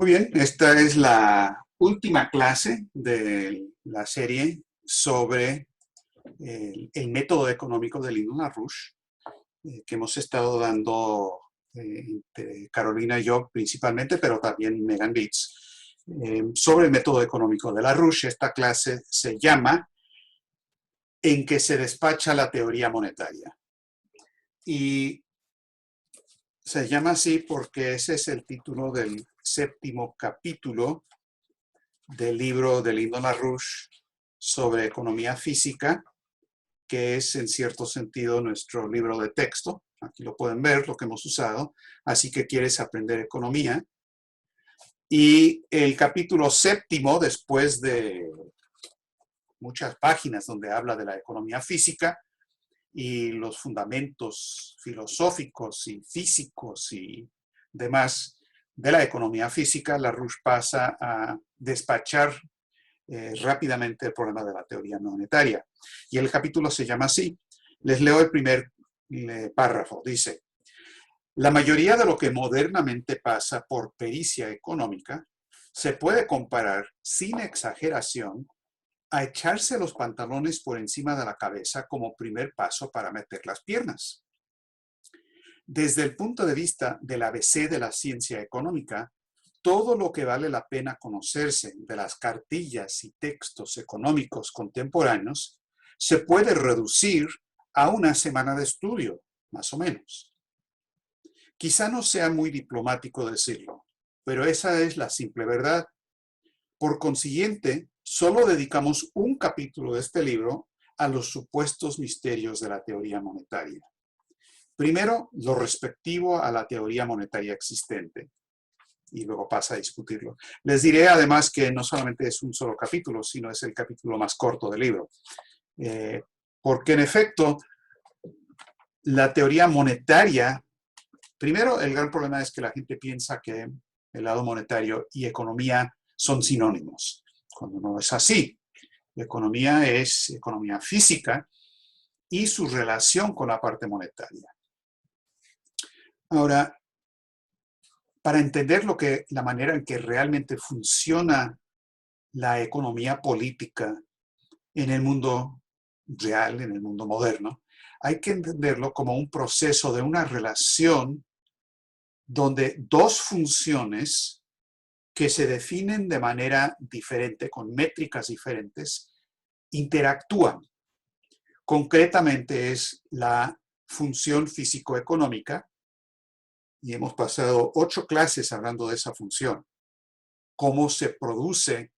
Muy bien, esta es la última clase de la serie sobre el método económico de Lyndon LaRouche, que hemos estado dando entre Carolina y yo principalmente, pero también Megan Leeds, sobre el método económico de LaRouche. Esta clase se llama "En que se despacha la teoría monetaria". Y se llama así porque ese es el título del 7º capítulo del libro de Lyndon LaRouche sobre economía física, que es en cierto sentido nuestro libro de texto. Aquí lo pueden ver, lo que hemos usado. Así que quieres aprender economía. Y el capítulo 7º, después de muchas páginas donde habla de la economía física y los fundamentos filosóficos y físicos y demás de la economía física, LaRouche pasa a despachar rápidamente el problema de la teoría monetaria. Y el capítulo se llama así. Les leo el primer párrafo. Dice: la mayoría de lo que modernamente pasa por pericia económica se puede comparar, sin exageración, a echarse los pantalones por encima de la cabeza como primer paso para meter las piernas. Desde el punto de vista del ABC de la ciencia económica, todo lo que vale la pena conocerse de las cartillas y textos económicos contemporáneos se puede reducir a una semana de estudio, más o menos. Quizá no sea muy diplomático decirlo, pero esa es la simple verdad. Por consiguiente, solo dedicamos un capítulo de este libro a los supuestos misterios de la teoría monetaria. Primero, lo respectivo a la teoría monetaria existente, y luego pasa a discutirlo. Les diré además que no solamente es un solo capítulo, sino es el capítulo más corto del libro. Porque en efecto, la teoría monetaria, primero el gran problema es que la gente piensa que el lado monetario y economía son sinónimos, cuando no es así. Economía es economía física y su relación con la parte monetaria. Ahora, para entender la manera en que realmente funciona la economía política en el mundo real, en el mundo moderno, hay que entenderlo como un proceso de una relación donde dos funciones que se definen de manera diferente, con métricas diferentes, interactúan. Concretamente es la función físico-económica, y hemos pasado 8 clases hablando de esa función. Cómo se produce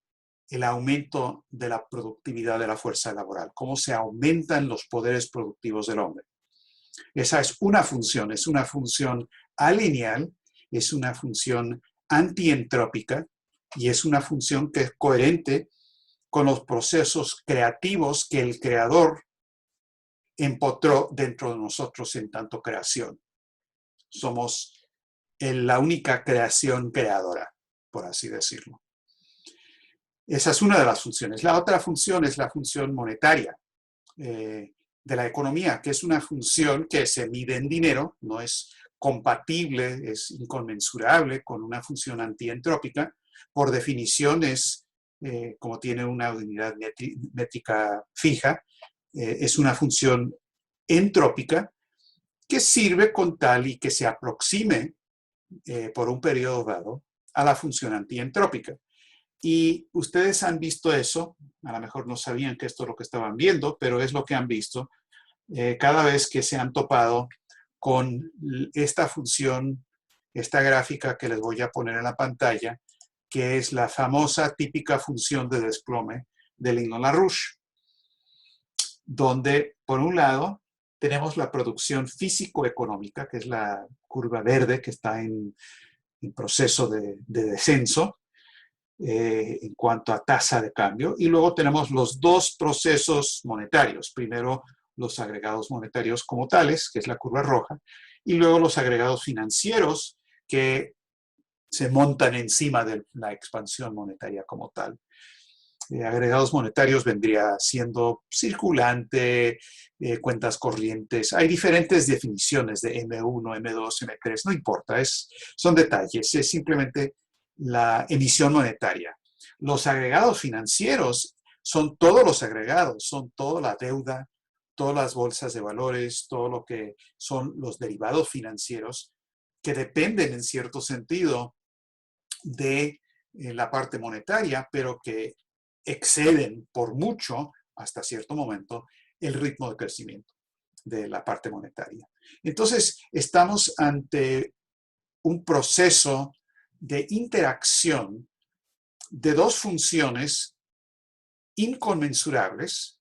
el aumento de la productividad de la fuerza laboral, cómo se aumentan los poderes productivos del hombre. Esa es una función alineal, es una función antientrópica y es una función que es coherente con los procesos creativos que el creador empotró dentro de nosotros en tanto creación. Somos la única creación creadora, por así decirlo. Esa es una de las funciones. La otra función es la función monetaria de la economía, que es una función que se mide en dinero, no es compatible, es inconmensurable con una función antientrópica. Por definición es, como tiene una unidad métrica fija, es una función entrópica que sirve con tal y que se aproxime por un periodo dado a la función antientrópica. Y ustedes han visto eso, a lo mejor no sabían que esto es lo que estaban viendo, pero es lo que han visto cada vez que se han topado con esta función, esta gráfica que les voy a poner en la pantalla, que es la famosa típica función de desplome de Lyndon LaRouche, donde por un lado tenemos la producción físico-económica, que es la curva verde que está en proceso de descenso en cuanto a tasa de cambio. Y luego tenemos los dos procesos monetarios. Primero, los agregados monetarios como tales, que es la curva roja, y luego los agregados financieros que se montan encima de la expansión monetaria como tal. Agregados monetarios vendría siendo circulante, cuentas corrientes. Hay diferentes definiciones de M1, M2, M3, no importa, son detalles, es simplemente la emisión monetaria. Los agregados financieros son todos los agregados, son toda la deuda, todas las bolsas de valores, todo lo que son los derivados financieros que dependen en cierto sentido de la parte monetaria, pero que exceden por mucho, hasta cierto momento, el ritmo de crecimiento de la parte monetaria. Entonces, estamos ante un proceso de interacción de dos funciones inconmensurables,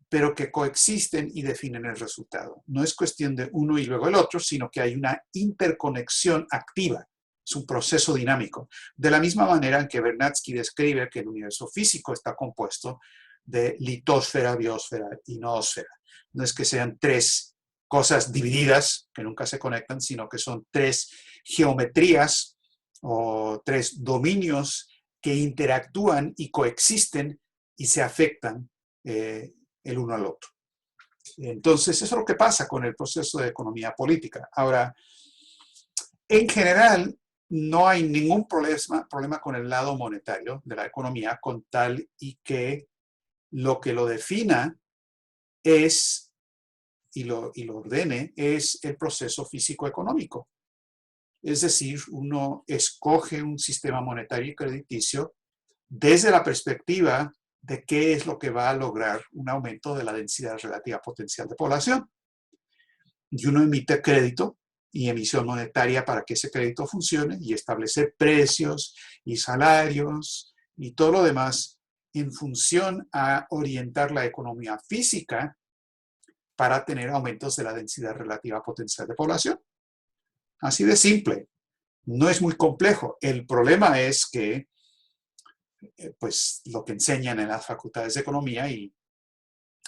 pero que coexisten y definen el resultado. No es cuestión de uno y luego el otro, sino que hay una interconexión activa. Es un proceso dinámico. De la misma manera en que Vernadsky describe que el universo físico está compuesto de litosfera, biosfera y noósfera. No es que sean tres cosas divididas que nunca se conectan, sino que son tres geometrías o tres dominios que interactúan y coexisten y se afectan el uno al otro. Entonces, eso es lo que pasa con el proceso de economía política. Ahora, en general, no hay ningún problema con el lado monetario de la economía, con tal y que lo defina es, y lo ordene, es el proceso físico-económico. Es decir, uno escoge un sistema monetario y crediticio desde la perspectiva de qué es lo que va a lograr un aumento de la densidad relativa potencial de población. Y uno emite crédito y emisión monetaria para que ese crédito funcione y establecer precios y salarios y todo lo demás en función a orientar la economía física para tener aumentos de la densidad relativa potencial de población. Así de simple. No es muy complejo. El problema es que pues lo que enseñan en las facultades de economía y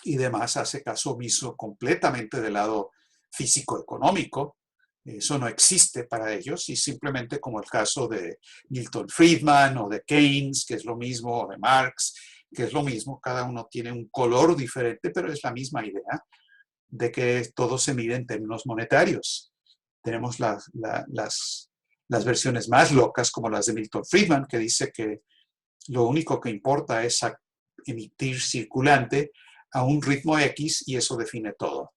demás hace caso omiso completamente del lado físico-económico. Eso no existe para ellos y simplemente como el caso de Milton Friedman o de Keynes, que es lo mismo, o de Marx, que es lo mismo, cada uno tiene un color diferente, pero es la misma idea de que todo se mide en términos monetarios. Tenemos las versiones más locas, como las de Milton Friedman, que dice que lo único que importa es emitir circulante a un ritmo X y eso define todo.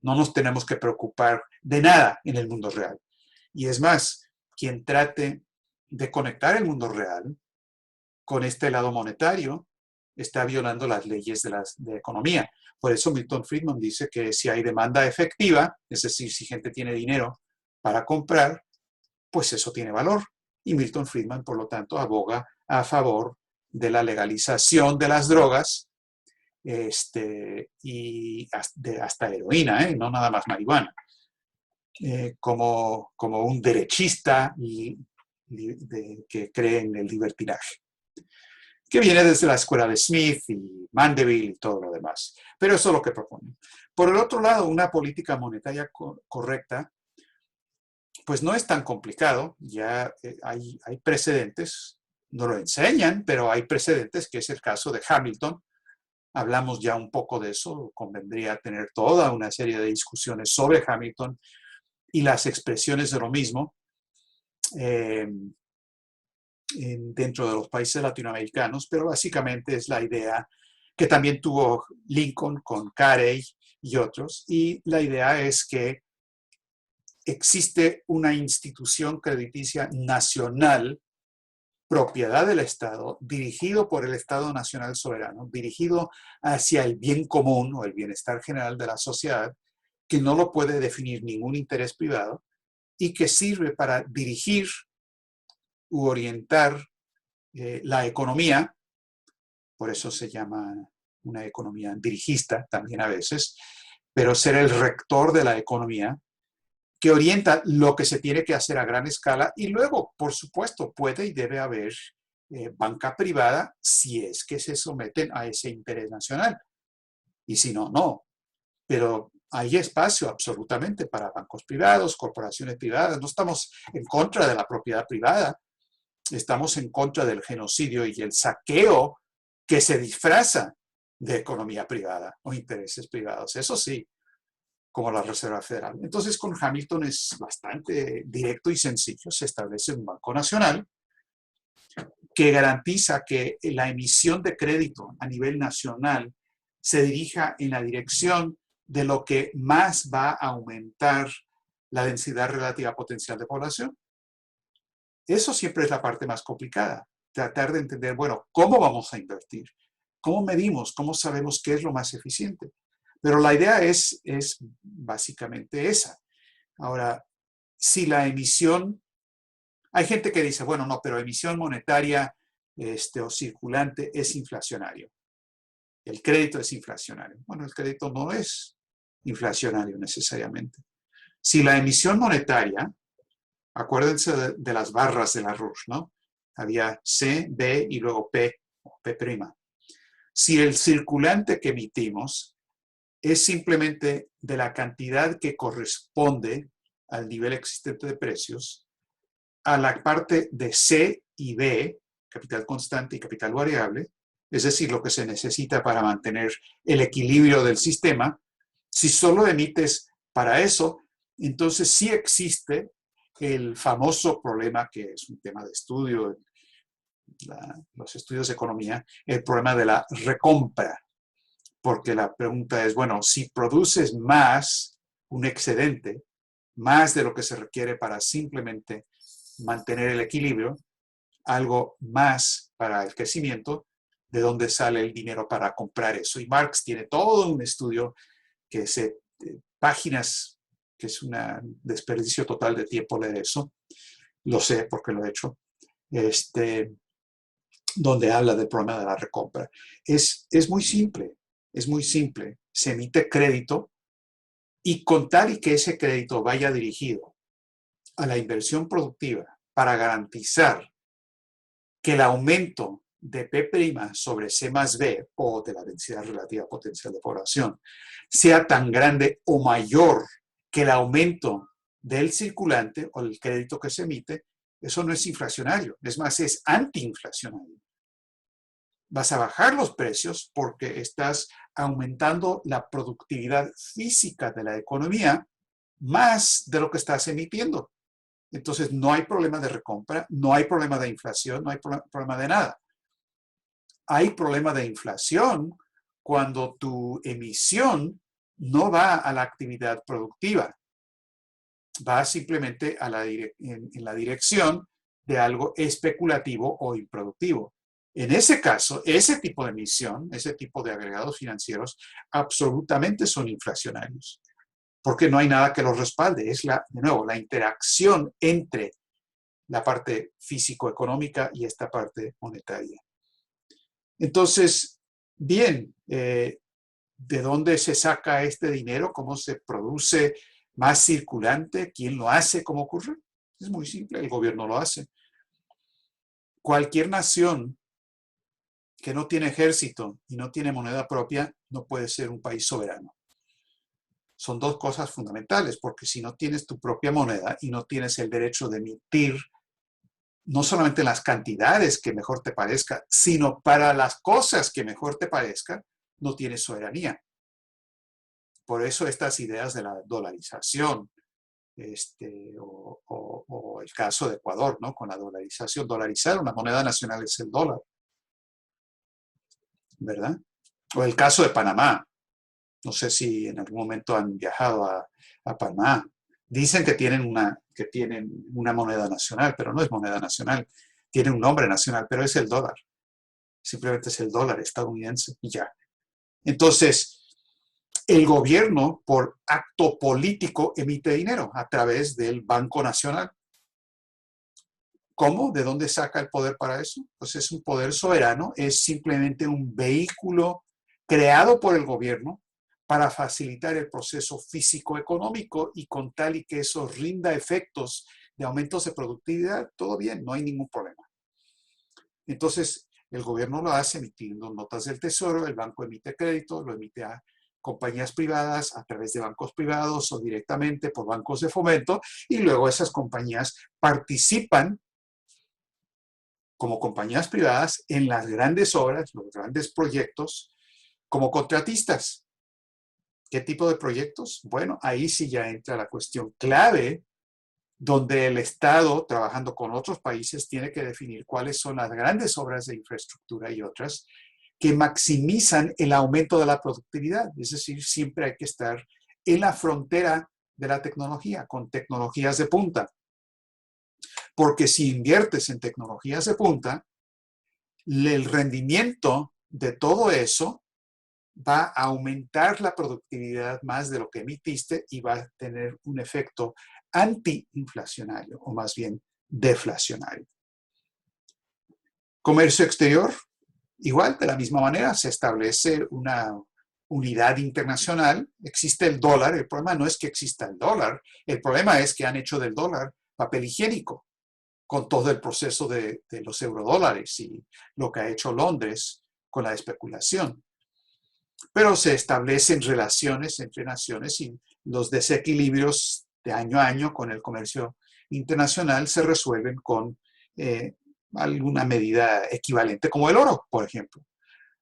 No nos tenemos que preocupar de nada en el mundo real. Y es más, quien trate de conectar el mundo real con este lado monetario está violando las leyes de economía. Por eso Milton Friedman dice que si hay demanda efectiva, es decir, si gente tiene dinero para comprar, pues eso tiene valor. Y Milton Friedman, por lo tanto, aboga a favor de la legalización de las drogas y hasta heroína, no nada más marihuana, como un derechista que cree en el libertinaje, que viene desde la escuela de Smith y Mandeville y todo lo demás. Pero eso es lo que proponen. Por el otro lado, una política monetaria correcta pues no es tan complicado, ya hay precedentes, no lo enseñan, pero hay precedentes, que es el caso de Hamilton. Hablamos ya un poco de eso, convendría tener toda una serie de discusiones sobre Hamilton y las expresiones de lo mismo dentro de los países latinoamericanos, pero básicamente es la idea que también tuvo Lincoln con Carey y otros, y la idea es que existe una institución crediticia nacional, propiedad del Estado, dirigido por el Estado Nacional Soberano, dirigido hacia el bien común o el bienestar general de la sociedad, que no lo puede definir ningún interés privado y que sirve para dirigir u orientar la economía, por eso se llama una economía dirigista también a veces, pero ser el rector de la economía, que orienta lo que se tiene que hacer a gran escala y luego, por supuesto, puede y debe haber banca privada si es que se someten a ese interés nacional. Y si no, no. Pero hay espacio absolutamente para bancos privados, corporaciones privadas. No estamos en contra de la propiedad privada, estamos en contra del genocidio y el saqueo que se disfraza de economía privada o intereses privados. Eso sí, como la Reserva Federal. Entonces, con Hamilton es bastante directo y sencillo. Se establece un banco nacional que garantiza que la emisión de crédito a nivel nacional se dirija en la dirección de lo que más va a aumentar la densidad relativa potencial de población. Eso siempre es la parte más complicada. Tratar de entender, bueno, ¿cómo vamos a invertir? ¿Cómo medimos? ¿Cómo sabemos qué es lo más eficiente? Pero la idea es básicamente esa. Ahora, si la emisión, hay gente que dice, bueno, no, pero emisión monetaria o circulante es inflacionario. El crédito es inflacionario. Bueno, el crédito no es inflacionario necesariamente. Si la emisión monetaria, acuérdense de las barras de la Roush, ¿no? Había C, B y luego P, o P'. Si el circulante que emitimos es simplemente de la cantidad que corresponde al nivel existente de precios, a la parte de C y B, capital constante y capital variable, es decir, lo que se necesita para mantener el equilibrio del sistema, si solo emites para eso, entonces sí existe el famoso problema, que es un tema de estudio en los estudios de economía, el problema de la recompra. Porque la pregunta es, bueno, si produces más, un excedente, más de lo que se requiere para simplemente mantener el equilibrio, algo más para el crecimiento, ¿de dónde sale el dinero para comprar eso? Y Marx tiene todo un estudio que se páginas, que es un desperdicio total de tiempo leer eso, lo sé porque lo he hecho, donde habla del problema de la recompra. Es muy simple, es muy simple. Se emite crédito y con tal y que ese crédito vaya dirigido a la inversión productiva para garantizar que el aumento de P' sobre C más B, o de la densidad relativa potencial de población, sea tan grande o mayor que el aumento del circulante o el crédito que se emite, eso no es inflacionario, es más, es antiinflacionario. Vas a bajar los precios porque estás aumentando la productividad física de la economía más de lo que estás emitiendo. Entonces, no hay problema de recompra, no hay problema de inflación, no hay problema de nada. Hay problema de inflación cuando tu emisión no va a la actividad productiva, va simplemente a en la dirección de algo especulativo o improductivo. En ese caso, ese tipo de emisión, ese tipo de agregados financieros, absolutamente son inflacionarios, porque no hay nada que los respalde. Es, de nuevo, la interacción entre la parte físico-económica y esta parte monetaria. Entonces, bien, ¿de dónde se saca este dinero? ¿Cómo se produce más circulante? ¿Quién lo hace? ¿Cómo ocurre? Es muy simple, el gobierno lo hace. Cualquier nación que no tiene ejército y no tiene moneda propia no puede ser un país soberano. Son dos cosas fundamentales, porque si no tienes tu propia moneda y no tienes el derecho de emitir, no solamente las cantidades que mejor te parezca, sino para las cosas que mejor te parezca, no tienes soberanía. Por eso estas ideas de la dolarización, o el caso de Ecuador, ¿no? Con la dolarización, dolarizar una moneda nacional es el dólar, ¿verdad? O el caso de Panamá. No sé si en algún momento han viajado a Panamá. Dicen que tienen una moneda nacional, pero no es moneda nacional. Tiene un nombre nacional, pero es el dólar. Simplemente es el dólar estadounidense y ya. Entonces, el gobierno, por acto político, emite dinero a través del Banco Nacional. ¿Cómo? ¿De dónde saca el poder para eso? Pues es un poder soberano, es simplemente un vehículo creado por el gobierno para facilitar el proceso físico-económico y con tal y que eso rinda efectos de aumentos de productividad, todo bien, no hay ningún problema. Entonces, el gobierno lo hace emitiendo notas del tesoro, el banco emite crédito, lo emite a compañías privadas a través de bancos privados o directamente por bancos de fomento, y luego esas compañías participan como compañías privadas en las grandes obras, los grandes proyectos, como contratistas. ¿Qué tipo de proyectos? Bueno, ahí sí ya entra la cuestión clave donde el Estado, trabajando con otros países, tiene que definir cuáles son las grandes obras de infraestructura y otras que maximizan el aumento de la productividad. Es decir, siempre hay que estar en la frontera de la tecnología, con tecnologías de punta. Porque si inviertes en tecnologías de punta, el rendimiento de todo eso va a aumentar la productividad más de lo que emitiste y va a tener un efecto antiinflacionario, o más bien deflacionario. Comercio exterior, igual, de la misma manera, se establece una unidad internacional, existe el dólar, el problema no es que exista el dólar, el problema es que han hecho del dólar papel higiénico, con todo el proceso de los eurodólares y lo que ha hecho Londres con la especulación. Pero se establecen relaciones entre naciones y los desequilibrios de año a año con el comercio internacional se resuelven con alguna medida equivalente, como el oro, por ejemplo.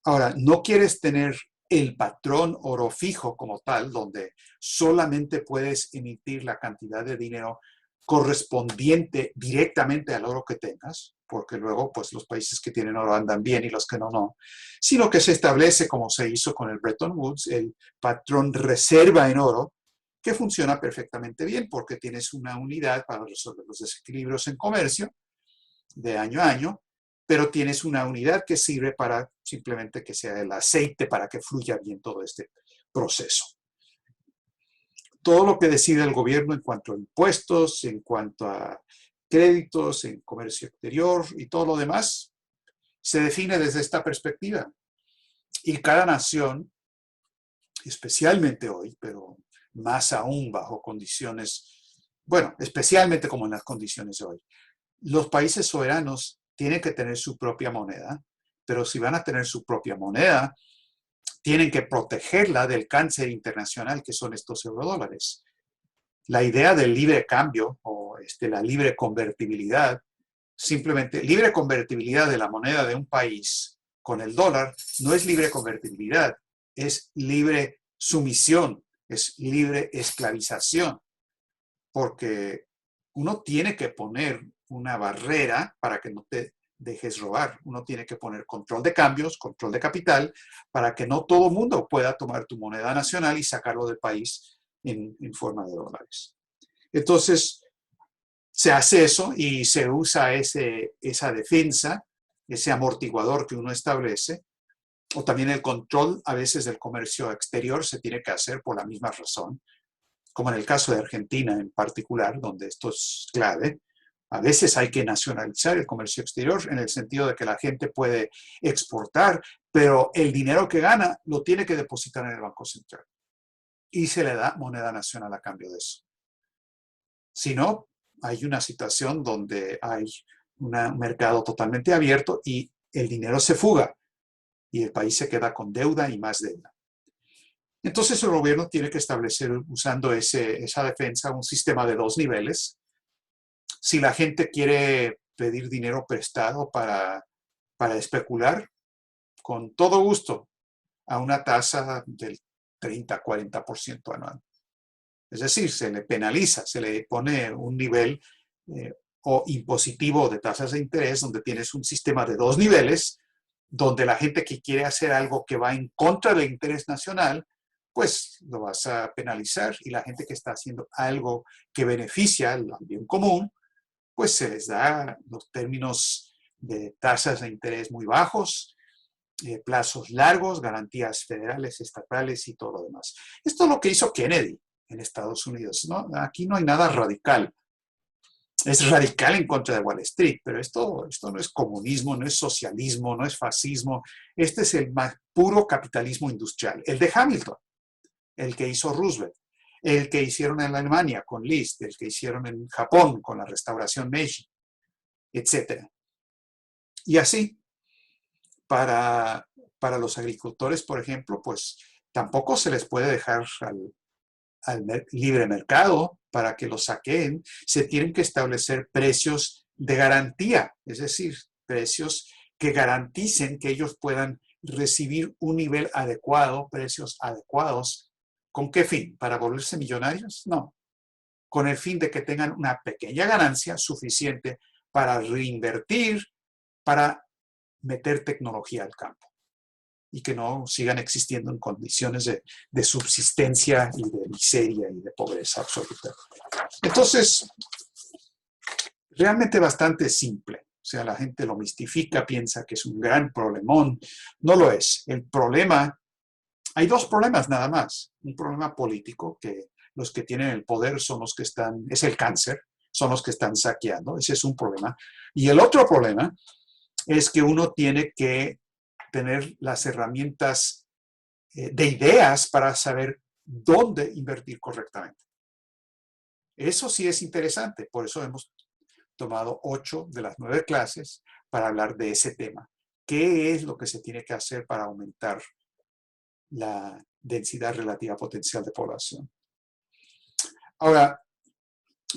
Ahora, no quieres tener el patrón oro fijo como tal, donde solamente puedes emitir la cantidad de dinero correspondiente directamente al oro que tengas, porque luego pues los países que tienen oro andan bien y los que no, no, sino que se establece, como se hizo con el Bretton Woods, el patrón reserva en oro, que funciona perfectamente bien porque tienes una unidad para resolver los desequilibrios en comercio de año a año, pero tienes una unidad que sirve para simplemente que sea el aceite para que fluya bien todo este proceso. Todo lo que decide el gobierno en cuanto a impuestos, en cuanto a créditos, en comercio exterior y todo lo demás, se define desde esta perspectiva. Y cada nación, especialmente hoy, pero más aún bajo condiciones, bueno, especialmente como en las condiciones de hoy, los países soberanos tienen que tener su propia moneda, pero si van a tener su propia moneda, tienen que protegerla del cáncer internacional que son estos eurodólares. La idea del libre cambio o la libre convertibilidad, simplemente libre convertibilidad de la moneda de un país con el dólar, no es libre convertibilidad, es libre sumisión, es libre esclavización, porque uno tiene que poner una barrera para que no te dejes robar. Uno tiene que poner control de cambios, control de capital, para que no todo el mundo pueda tomar tu moneda nacional y sacarlo del país en forma de dólares. Entonces, se hace eso y se usa esa defensa, ese amortiguador que uno establece, o también el control a veces del comercio exterior se tiene que hacer por la misma razón, como en el caso de Argentina en particular, donde esto es clave. A veces hay que nacionalizar el comercio exterior en el sentido de que la gente puede exportar, pero el dinero que gana lo tiene que depositar en el Banco Central y se le da moneda nacional a cambio de eso. Si no, hay una situación donde hay un mercado totalmente abierto y el dinero se fuga y el país se queda con deuda y más deuda. Entonces el gobierno tiene que establecer, usando esa defensa, un sistema de dos niveles. Si la gente quiere pedir dinero prestado para especular, con todo gusto, a una tasa del 30-40% anual. Es decir, se le penaliza, se le pone un nivel o impositivo de tasas de interés donde tienes un sistema de dos niveles, donde la gente que quiere hacer algo que va en contra del interés nacional, pues lo vas a penalizar, y la gente que está haciendo algo que beneficia al bien común, pues se les da los términos de tasas de interés muy bajos, plazos largos, garantías federales, estatales y todo lo demás. Esto es lo que hizo Kennedy en Estados Unidos, ¿no? Aquí no hay nada radical. Es radical en contra de Wall Street, pero esto no es comunismo, no es socialismo, no es fascismo. Este es el más puro capitalismo industrial. El de Hamilton, el que hizo Roosevelt, el que hicieron en Alemania con Liszt, el que hicieron en Japón con la restauración Meiji, etc. Y así, para los agricultores, por ejemplo, pues tampoco se les puede dejar al libre mercado para que lo saqueen. Se tienen que establecer precios de garantía, es decir, precios que garanticen que ellos puedan recibir un nivel adecuado, precios adecuados. ¿Con qué fin? ¿Para volverse millonarios? No. con el fin de que tengan una pequeña ganancia suficiente para reinvertir, para meter tecnología al campo y que no sigan existiendo en condiciones de subsistencia y de miseria y de pobreza absoluta. Entonces, realmente bastante simple. O sea, la gente lo mistifica, piensa que es un gran problemón. No lo es. El problema, hay dos problemas nada más. Un problema político, que los que tienen el poder son los que están, es el cáncer, son los que están saqueando. Ese es un problema. Y el otro problema es que uno tiene que tener las herramientas de ideas para saber dónde invertir correctamente. Eso sí es interesante, por eso hemos tomado 8 de las 9 clases para hablar de ese tema. ¿Qué es lo que se tiene que hacer para aumentar la densidad relativa potencial de población? Ahora,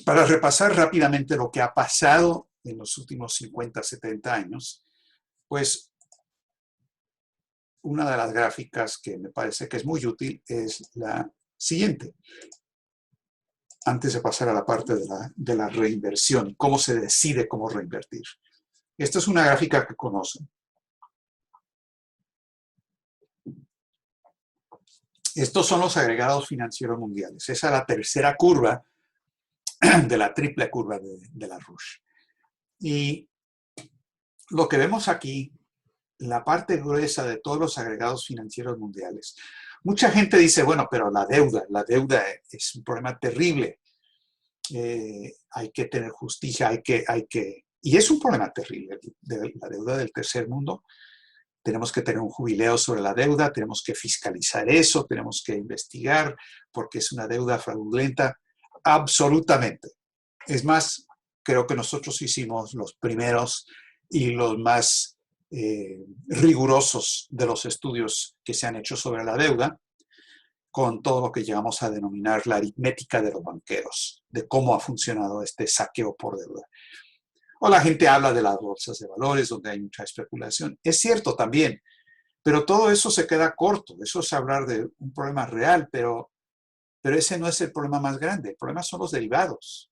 para repasar rápidamente lo que ha pasado en los últimos 50, 70 años, pues una de las gráficas que me parece que es muy útil es la siguiente. Antes de pasar a la parte de la reinversión, cómo se decide cómo reinvertir. Esta es una gráfica que conocen. Estos son los agregados financieros mundiales. Esa es la tercera curva de la triple curva de la Rush. Y lo que vemos aquí, la parte gruesa de todos los agregados financieros mundiales. Mucha gente dice, bueno, pero la deuda es un problema terrible. Hay que tener justicia, y es un problema terrible, la deuda del tercer mundo. Tenemos que tener un jubileo sobre la deuda, tenemos que fiscalizar eso, tenemos que investigar porque es una deuda fraudulenta, absolutamente. Es más, creo que nosotros hicimos los primeros y los más rigurosos de los estudios que se han hecho sobre la deuda, con todo lo que llegamos a denominar la aritmética de los banqueros, de cómo ha funcionado este saqueo por deuda. O la gente habla de las bolsas de valores, donde hay mucha especulación. Es cierto también, pero todo eso se queda corto. Eso es hablar de un problema real, pero ese no es el problema más grande. El problema son los derivados.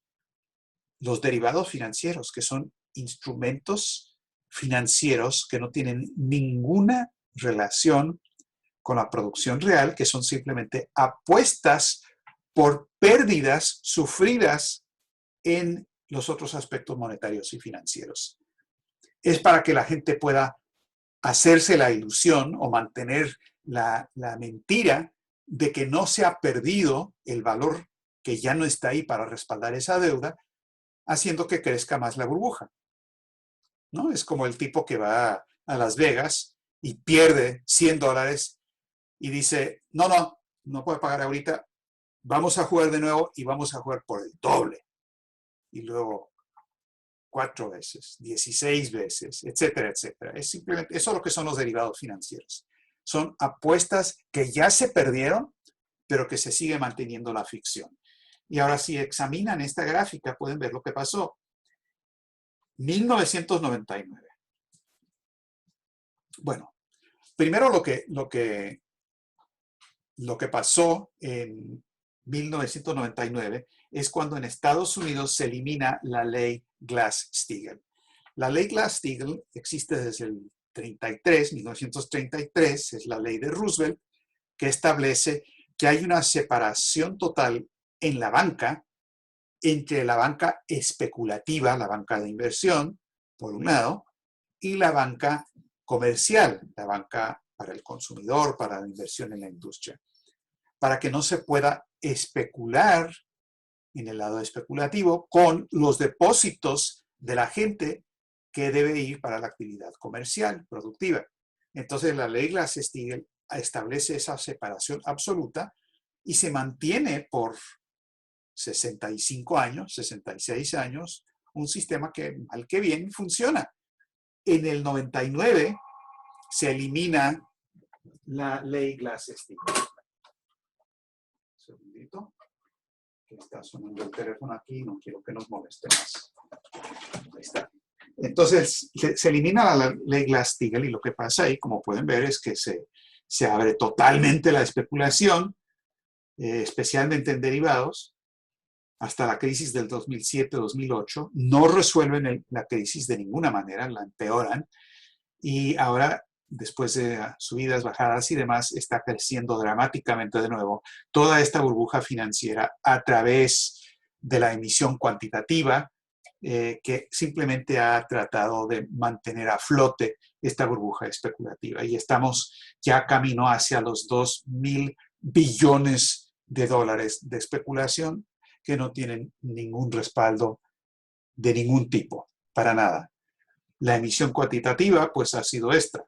Los derivados financieros, que son instrumentos financieros que no tienen ninguna relación con la producción real, que son simplemente apuestas por pérdidas sufridas en los otros aspectos monetarios y financieros. Es para que la gente pueda hacerse la ilusión o mantener la mentira de que no se ha perdido el valor que ya no está ahí para respaldar esa deuda, haciendo que crezca más la burbuja, ¿no? Es como el tipo que va a Las Vegas y pierde $100 y dice, no puede pagar ahorita, vamos a jugar de nuevo y vamos a jugar por el doble. Y luego 4 veces, 16 veces, etcétera, etcétera. Es simplemente, eso es lo que son los derivados financieros. Son apuestas que ya se perdieron, pero que se sigue manteniendo la ficción. Y ahora si examinan esta gráfica pueden ver lo que pasó. 1999. Bueno, primero lo que pasó en 1999 es cuando en Estados Unidos se elimina la ley Glass-Steagall. La ley Glass-Steagall existe desde el 1933, es la ley de Roosevelt, que establece que hay una separación total en la banca entre la banca especulativa, la banca de inversión, por un lado, y la banca comercial, la banca para el consumidor, para la inversión en la industria, para que no se pueda especular en el lado especulativo con los depósitos de la gente que debe ir para la actividad comercial, productiva. Entonces la ley Glass-Steagall establece esa separación absoluta y se mantiene por 65 años, 66 años, un sistema que mal que bien funciona. En el 99 se elimina la ley Glass-Steagall. Un segundito, que está sonando el teléfono aquí, no quiero que nos moleste más. Ahí está. Entonces, se elimina la ley Glass-Steagall y lo que pasa ahí, como pueden ver, es que se abre totalmente la especulación, especialmente en derivados, hasta la crisis del 2007-2008, no resuelven la crisis de ninguna manera, la empeoran, y ahora, después de subidas, bajadas y demás, está creciendo dramáticamente de nuevo toda esta burbuja financiera a través de la emisión cuantitativa, que simplemente ha tratado de mantener a flote esta burbuja especulativa. Y estamos ya camino hacia los 2.000 billones de dólares de especulación que no tienen ningún respaldo de ningún tipo, para nada. La emisión cuantitativa, pues, ha sido esta.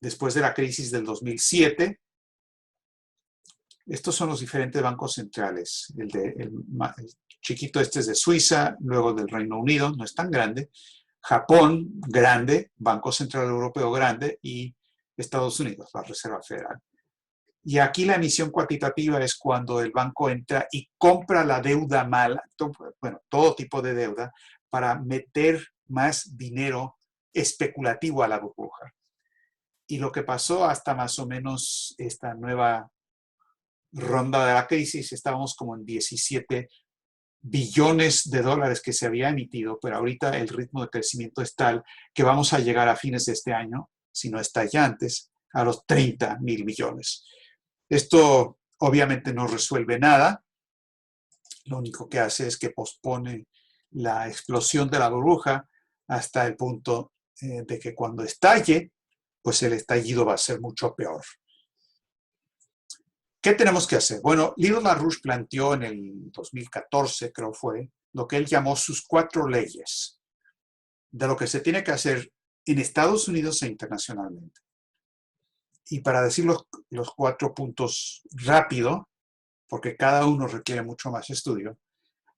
Después de la crisis del 2007, estos son los diferentes bancos centrales. El chiquito este es de Suiza, luego del Reino Unido, no es tan grande. Japón, grande, Banco Central Europeo, grande, y Estados Unidos, la Reserva Federal. Y aquí la emisión cuantitativa es cuando el banco entra y compra la deuda mala, bueno, todo tipo de deuda, para meter más dinero especulativo a la burbuja. Y lo que pasó hasta más o menos esta nueva ronda de la crisis, estábamos como en 17 billones de dólares que se había emitido, pero ahorita el ritmo de crecimiento es tal que vamos a llegar a fines de este año, si no está ya antes, a los 30.000 millones. Esto obviamente no resuelve nada, lo único que hace es que pospone la explosión de la burbuja hasta el punto de que cuando estalle, pues el estallido va a ser mucho peor. ¿Qué tenemos que hacer? Bueno, Lyndon LaRouche planteó en el 2014, creo fue, lo que él llamó sus 4 leyes de lo que se tiene que hacer en Estados Unidos e internacionalmente. Y para decir los 4 puntos rápido, porque cada uno requiere mucho más estudio,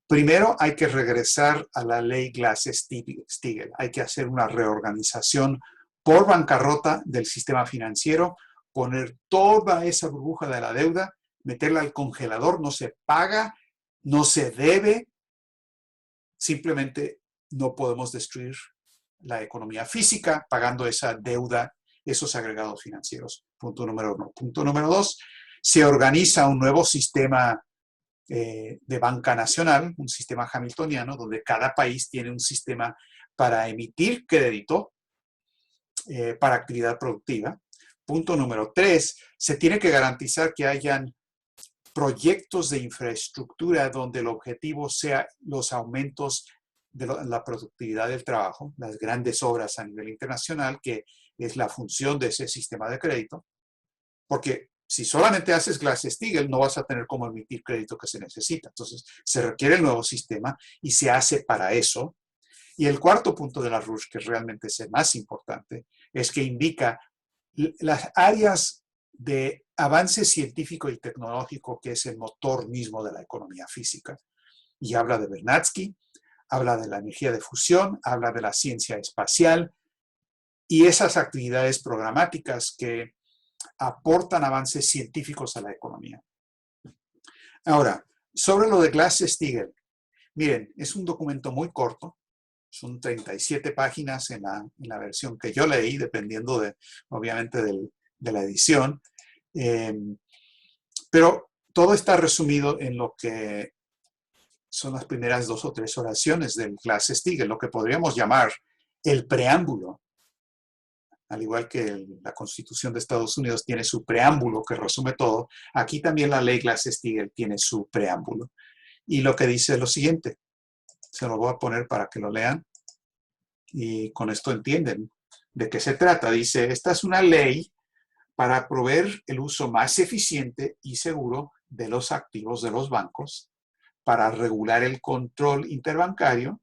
primero hay que regresar a la ley Glass-Steagall. Hay que hacer una reorganización por bancarrota del sistema financiero, poner toda esa burbuja de la deuda, meterla al congelador, no se paga, no se debe, simplemente no podemos destruir la economía física pagando esa deuda, esos agregados financieros. Punto número 1. Punto número 2, se organiza un nuevo sistema de banca nacional, un sistema hamiltoniano, donde cada país tiene un sistema para emitir crédito para actividad productiva. Punto número 3, se tiene que garantizar que hayan proyectos de infraestructura donde el objetivo sea los aumentos de la productividad del trabajo, las grandes obras a nivel internacional, que es la función de ese sistema de crédito, porque si solamente haces Glass-Steagall, no vas a tener cómo emitir crédito que se necesita. Entonces, se requiere el nuevo sistema y se hace para eso. Y el cuarto punto de LaRouche, que realmente es el más importante, es que indica las áreas de avance científico y tecnológico, que es el motor mismo de la economía física. Y habla de Vernadsky, habla de la energía de fusión, habla de la ciencia espacial y esas actividades programáticas que aportan avances científicos a la economía. Ahora, sobre lo de Glass-Steagall, miren, es un documento muy corto, son 37 páginas en la versión que yo leí, dependiendo obviamente de la edición, pero todo está resumido en lo que son las primeras 2 o 3 oraciones del Glass-Steagall, lo que podríamos llamar el preámbulo. Al igual que la Constitución de Estados Unidos tiene su preámbulo que resume todo, aquí también la ley Glass-Steagall tiene su preámbulo. Y lo que dice es lo siguiente, se lo voy a poner para que lo lean y con esto entienden de qué se trata. Dice, esta es una ley para proveer el uso más eficiente y seguro de los activos de los bancos, para regular el control interbancario,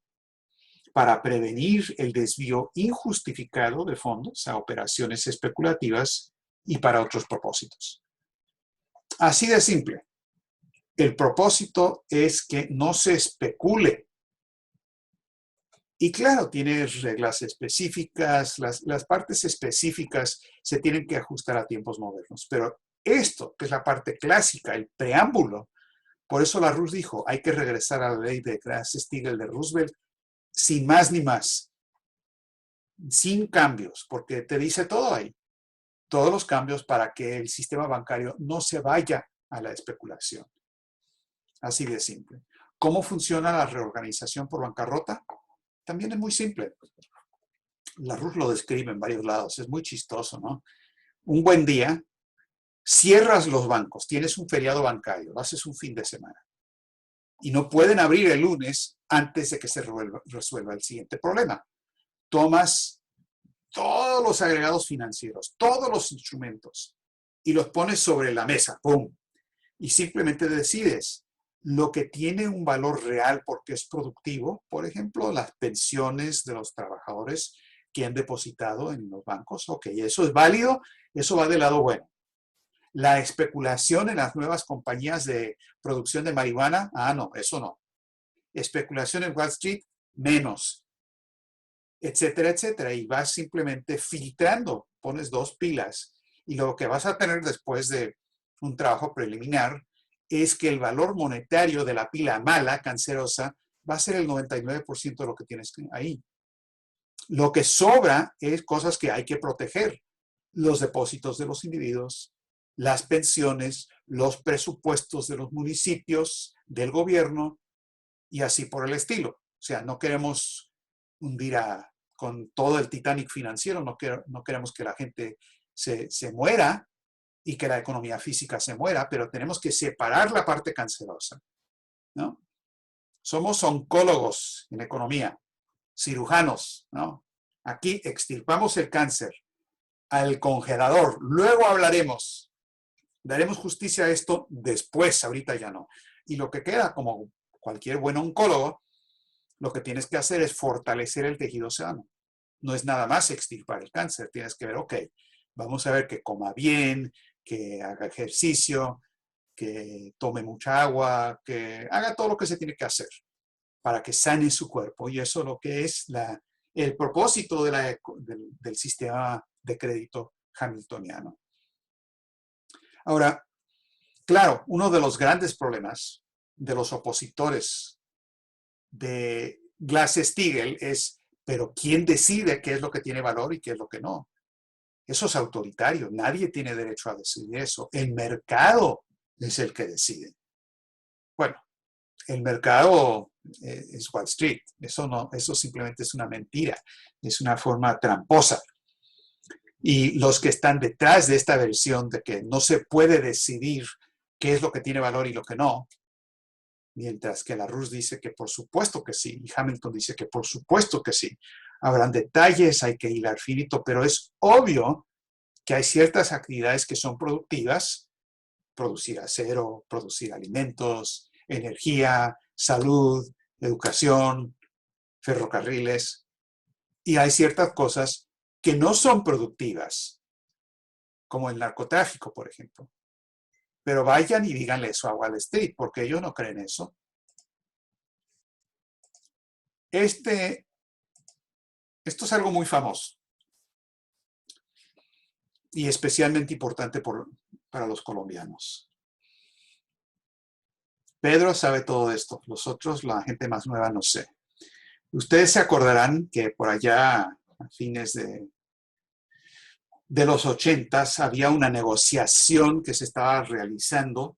para prevenir el desvío injustificado de fondos a operaciones especulativas y para otros propósitos. Así de simple. El propósito es que no se especule. Y claro, tiene reglas específicas, las partes específicas se tienen que ajustar a tiempos modernos, pero esto, que es la parte clásica, el preámbulo, por eso LaRouche dijo, hay que regresar a la ley de Glass-Steagall de Roosevelt, sin más ni más, sin cambios, porque te dice todo ahí, todos los cambios para que el sistema bancario no se vaya a la especulación. Así de simple. ¿Cómo funciona la reorganización por bancarrota? También es muy simple. LaRouche lo describe en varios lados. Es muy chistoso, ¿no? Un buen día, cierras los bancos, tienes un feriado bancario, lo haces un fin de semana. Y no pueden abrir el lunes antes de que se resuelva el siguiente problema. Tomas todos los agregados financieros, todos los instrumentos, y los pones sobre la mesa, ¡pum! Y simplemente decides lo que tiene un valor real porque es productivo, por ejemplo, las pensiones de los trabajadores que han depositado en los bancos. Ok, eso es válido, eso va del lado bueno. La especulación en las nuevas compañías de producción de marihuana, no, eso no. Especulación en Wall Street, menos, etcétera, etcétera. Y vas simplemente filtrando, pones dos pilas. Y lo que vas a tener después de un trabajo preliminar es que el valor monetario de la pila mala, cancerosa, va a ser el 99% de lo que tienes ahí. Lo que sobra es cosas que hay que proteger. Los depósitos de los individuos, las pensiones, los presupuestos de los municipios, del gobierno y así por el estilo. O sea, no queremos hundir con todo el Titanic financiero, no queremos que la gente se muera y que la economía física se muera, pero tenemos que separar la parte cancerosa, ¿no? Somos oncólogos en economía, cirujanos, ¿no? Aquí extirpamos el cáncer al congelador, luego hablaremos, daremos justicia a esto después, ahorita ya no. Y lo que queda, como cualquier buen oncólogo, lo que tienes que hacer es fortalecer el tejido sano. No es nada más extirpar el cáncer, tienes que ver, ok, vamos a ver que coma bien, que haga ejercicio, que tome mucha agua, que haga todo lo que se tiene que hacer para que sane su cuerpo. Y eso es lo que es el propósito del sistema de crédito hamiltoniano. Ahora, claro, uno de los grandes problemas de los opositores de Glass-Steagall es, pero ¿quién decide qué es lo que tiene valor y qué es lo que no? Eso es autoritario, nadie tiene derecho a decidir eso. El mercado es el que decide. Bueno, el mercado es Wall Street, eso simplemente es una mentira, es una forma tramposa. Y los que están detrás de esta versión de que no se puede decidir qué es lo que tiene valor y lo que no, mientras que LaRouche dice que por supuesto que sí, y Hamilton dice que por supuesto que sí. Habrán detalles, hay que hilar finito, pero es obvio que hay ciertas actividades que son productivas, producir acero, producir alimentos, energía, salud, educación, ferrocarriles, y hay ciertas cosas que no son productivas, como el narcotráfico, por ejemplo. Pero vayan y díganle eso a Wall Street, porque ellos no creen eso. Esto es algo muy famoso y especialmente importante para los colombianos. Pedro sabe todo esto, los otros, la gente más nueva, no sé. Ustedes se acordarán que por allá a fines de los 80s había una negociación que se estaba realizando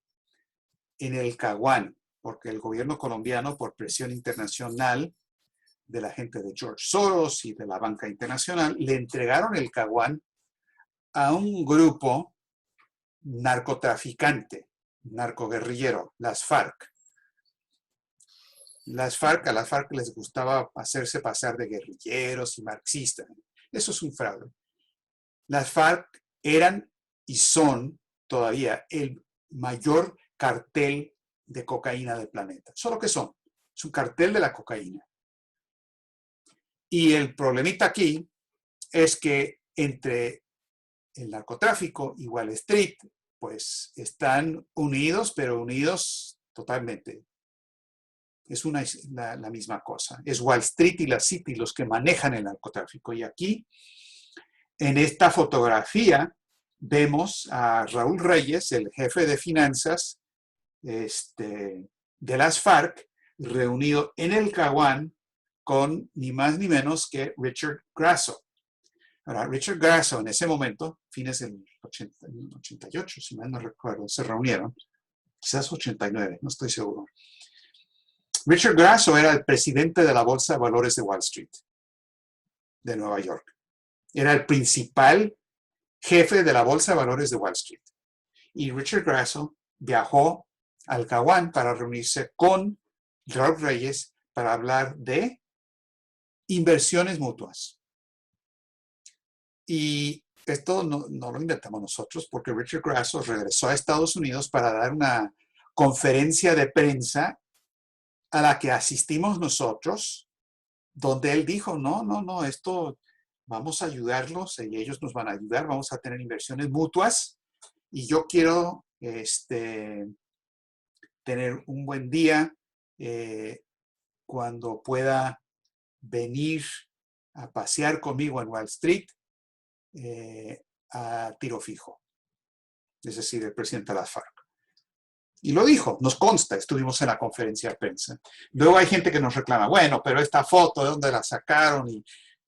en el Caguán, porque el gobierno colombiano, por presión internacional de la gente de George Soros y de la banca internacional, le entregaron el Caguán a un grupo narcotraficante, narcoguerrillero, las FARC. A las FARC les gustaba hacerse pasar de guerrilleros y marxistas. Eso es un fraude. Las FARC eran y son todavía el mayor cartel de cocaína del planeta. Solo que son. Es un cartel de la cocaína. Y el problemita aquí es que entre el narcotráfico y Wall Street, pues están unidos, pero unidos totalmente. Es la misma cosa. Es Wall Street y la City los que manejan el narcotráfico. Y aquí, en esta fotografía, vemos a Raúl Reyes, el jefe de finanzas de las FARC, reunido en el Caguán con ni más ni menos que Richard Grasso. Ahora, Richard Grasso en ese momento, fines del 88, si mal no recuerdo, se reunieron. quizás 89, no estoy seguro. Richard Grasso era el presidente de la Bolsa de Valores de Wall Street, de Nueva York. Era el principal jefe de la Bolsa de Valores de Wall Street. Y Richard Grasso viajó al Caguán para reunirse con Raúl Reyes para hablar de inversiones mutuas. Y esto no lo inventamos nosotros, porque Richard Grasso regresó a Estados Unidos para dar una conferencia de prensa a la que asistimos nosotros, donde él dijo, no, esto vamos a ayudarlos y ellos nos van a ayudar, vamos a tener inversiones mutuas y yo quiero tener un buen día cuando pueda venir a pasear conmigo en Wall Street a tiro fijo, es decir, el presidente de la FARC. Y lo dijo, nos consta, estuvimos en la conferencia de prensa. Luego hay gente que nos reclama, bueno, pero esta foto, ¿de dónde la sacaron?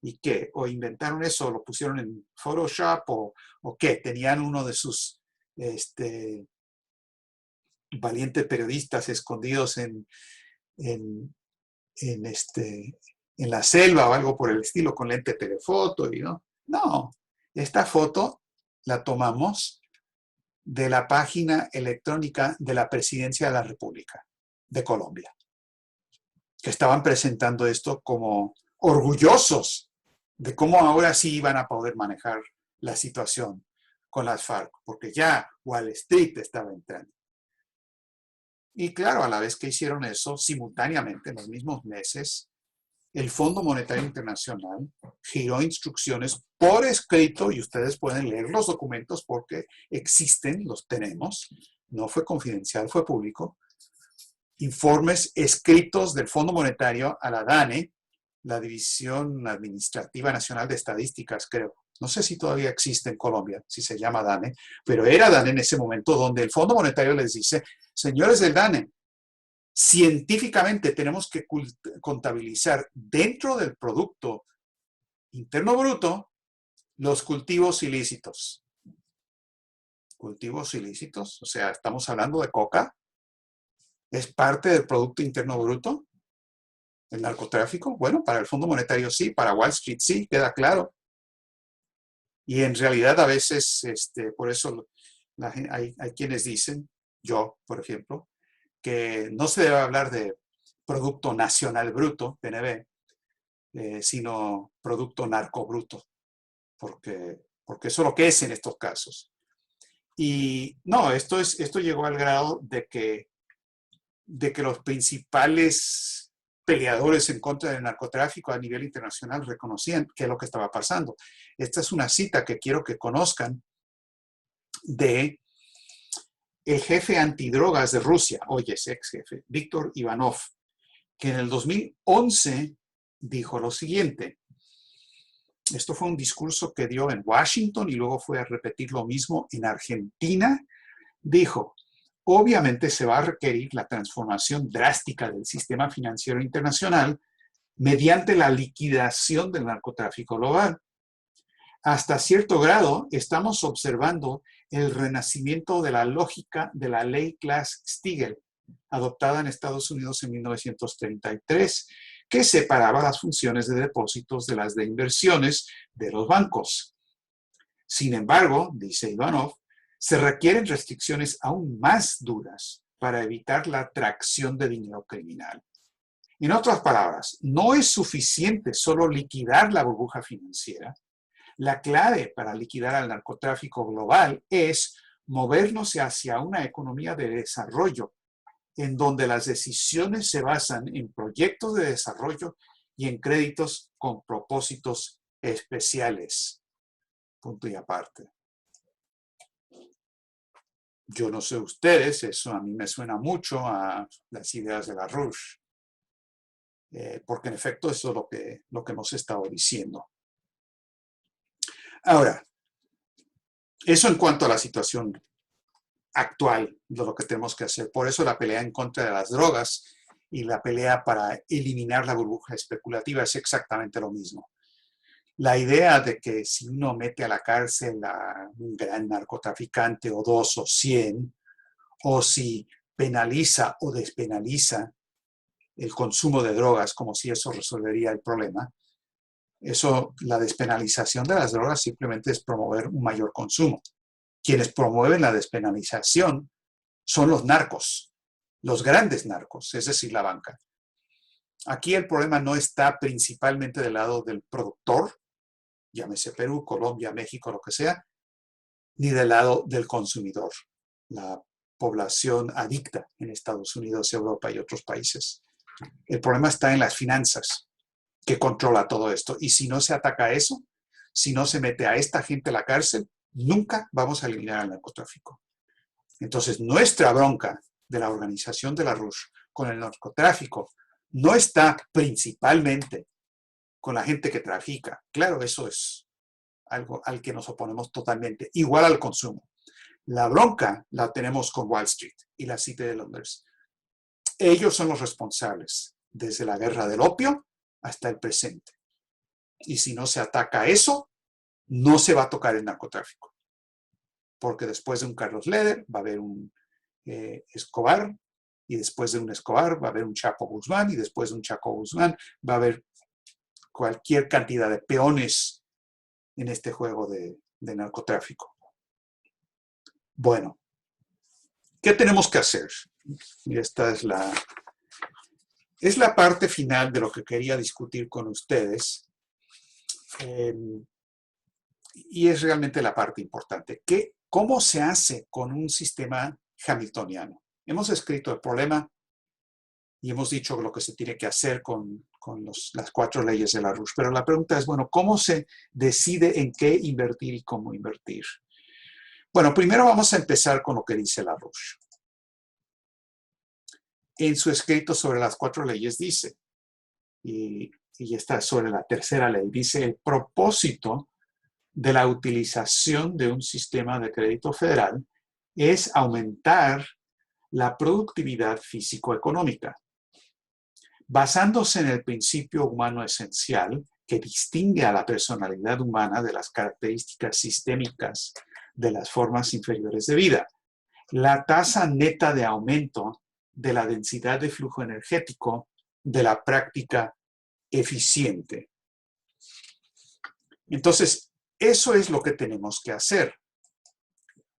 ¿Y qué? ¿O inventaron eso? ¿Lo pusieron en Photoshop? ¿O qué? ¿Tenían uno de sus valientes periodistas escondidos en la selva o algo por el estilo con lente telefoto? No, esta foto la tomamos de la página electrónica de la Presidencia de la República de Colombia, que estaban presentando esto como orgullosos de cómo ahora sí iban a poder manejar la situación con las FARC, porque ya Wall Street estaba entrando. Y claro, a la vez que hicieron eso, simultáneamente, en los mismos meses, el Fondo Monetario Internacional giró instrucciones por escrito, y ustedes pueden leer los documentos porque existen, los tenemos, no fue confidencial, fue público, informes escritos del Fondo Monetario a la DANE, la División Administrativa Nacional de Estadísticas, creo. No sé si todavía existe en Colombia, si se llama DANE, pero era DANE en ese momento donde el Fondo Monetario les dice, señores del DANE, científicamente tenemos que contabilizar dentro del Producto Interno Bruto los cultivos ilícitos. ¿Cultivos ilícitos? O sea, estamos hablando de coca. ¿Es parte del Producto Interno Bruto? ¿El narcotráfico? Bueno, para el Fondo Monetario sí, para Wall Street sí, queda claro. Y en realidad a veces, por eso hay quienes dicen, yo, por ejemplo, que no se debe hablar de Producto Nacional Bruto, PNB, sino Producto Narco Bruto, porque eso es lo que es en estos casos. Y no, esto llegó al grado de que los principales peleadores en contra del narcotráfico a nivel internacional reconocían qué es lo que estaba pasando. Esta es una cita que quiero que conozcan de el jefe antidrogas de Rusia, hoy es ex jefe, Víctor Ivanov, que en el 2011 dijo lo siguiente. Esto fue un discurso que dio en Washington y luego fue a repetir lo mismo en Argentina. Dijo, obviamente se va a requerir la transformación drástica del sistema financiero internacional mediante la liquidación del narcotráfico global. Hasta cierto grado estamos observando el renacimiento de la lógica de la ley Glass-Steagall, adoptada en Estados Unidos en 1933, que separaba las funciones de depósitos de las de inversiones de los bancos. Sin embargo, dice Ivanov, se requieren restricciones aún más duras para evitar la atracción de dinero criminal. En otras palabras, no es suficiente solo liquidar la burbuja financiera. La clave para liquidar al narcotráfico global es movernos hacia una economía de desarrollo, en donde las decisiones se basan en proyectos de desarrollo y en créditos con propósitos especiales. Punto y aparte. Yo no sé ustedes, eso a mí me suena mucho a las ideas de la Roush, porque en efecto eso es lo que hemos estado diciendo. Ahora, eso en cuanto a la situación actual de lo que tenemos que hacer. Por eso la pelea en contra de las drogas y la pelea para eliminar la burbuja especulativa es exactamente lo mismo. La idea de que si uno mete a la cárcel a un gran narcotraficante o 2 o 100, o si penaliza o despenaliza el consumo de drogas, como si eso resolvería el problema. Eso, la despenalización de las drogas simplemente es promover un mayor consumo. Quienes promueven la despenalización son los narcos, los grandes narcos, es decir, la banca. Aquí el problema no está principalmente del lado del productor, llámese Perú, Colombia, México, lo que sea, ni del lado del consumidor, la población adicta en Estados Unidos, Europa y otros países. El problema está en las finanzas, que controla todo esto. Y si no se ataca eso, si no se mete a esta gente a la cárcel, nunca vamos a eliminar el narcotráfico. Entonces, nuestra bronca de la organización de la RUSH con el narcotráfico no está principalmente con la gente que trafica. Claro, eso es algo al que nos oponemos totalmente, igual al consumo. La bronca la tenemos con Wall Street y la City de Londres. Ellos son los responsables desde la guerra del opio hasta el presente. Y si no se ataca eso, no se va a tocar el narcotráfico. Porque después de un Carlos Leder va a haber un Escobar, y después de un Escobar va a haber un Chapo Guzmán, y después de un Chapo Guzmán va a haber cualquier cantidad de peones en este juego de narcotráfico. Bueno, ¿qué tenemos que hacer? Y esta es la parte final de lo que quería discutir con ustedes. Y es realmente la parte importante. ¿Cómo se hace con un sistema hamiltoniano? Hemos escrito el problema y hemos dicho lo que se tiene que hacer con las 4 leyes de la RUSH. Pero la pregunta es, bueno, ¿cómo se decide en qué invertir y cómo invertir? Bueno, primero vamos a empezar con lo que dice la RUSH. En su escrito sobre las 4 leyes dice, y está sobre la tercera ley, dice: el propósito de la utilización de un sistema de crédito federal es aumentar la productividad físico-económica, basándose en el principio humano esencial que distingue a la personalidad humana de las características sistémicas de las formas inferiores de vida. La tasa neta de aumento de la densidad de flujo energético de la práctica eficiente. Entonces, eso es lo que tenemos que hacer.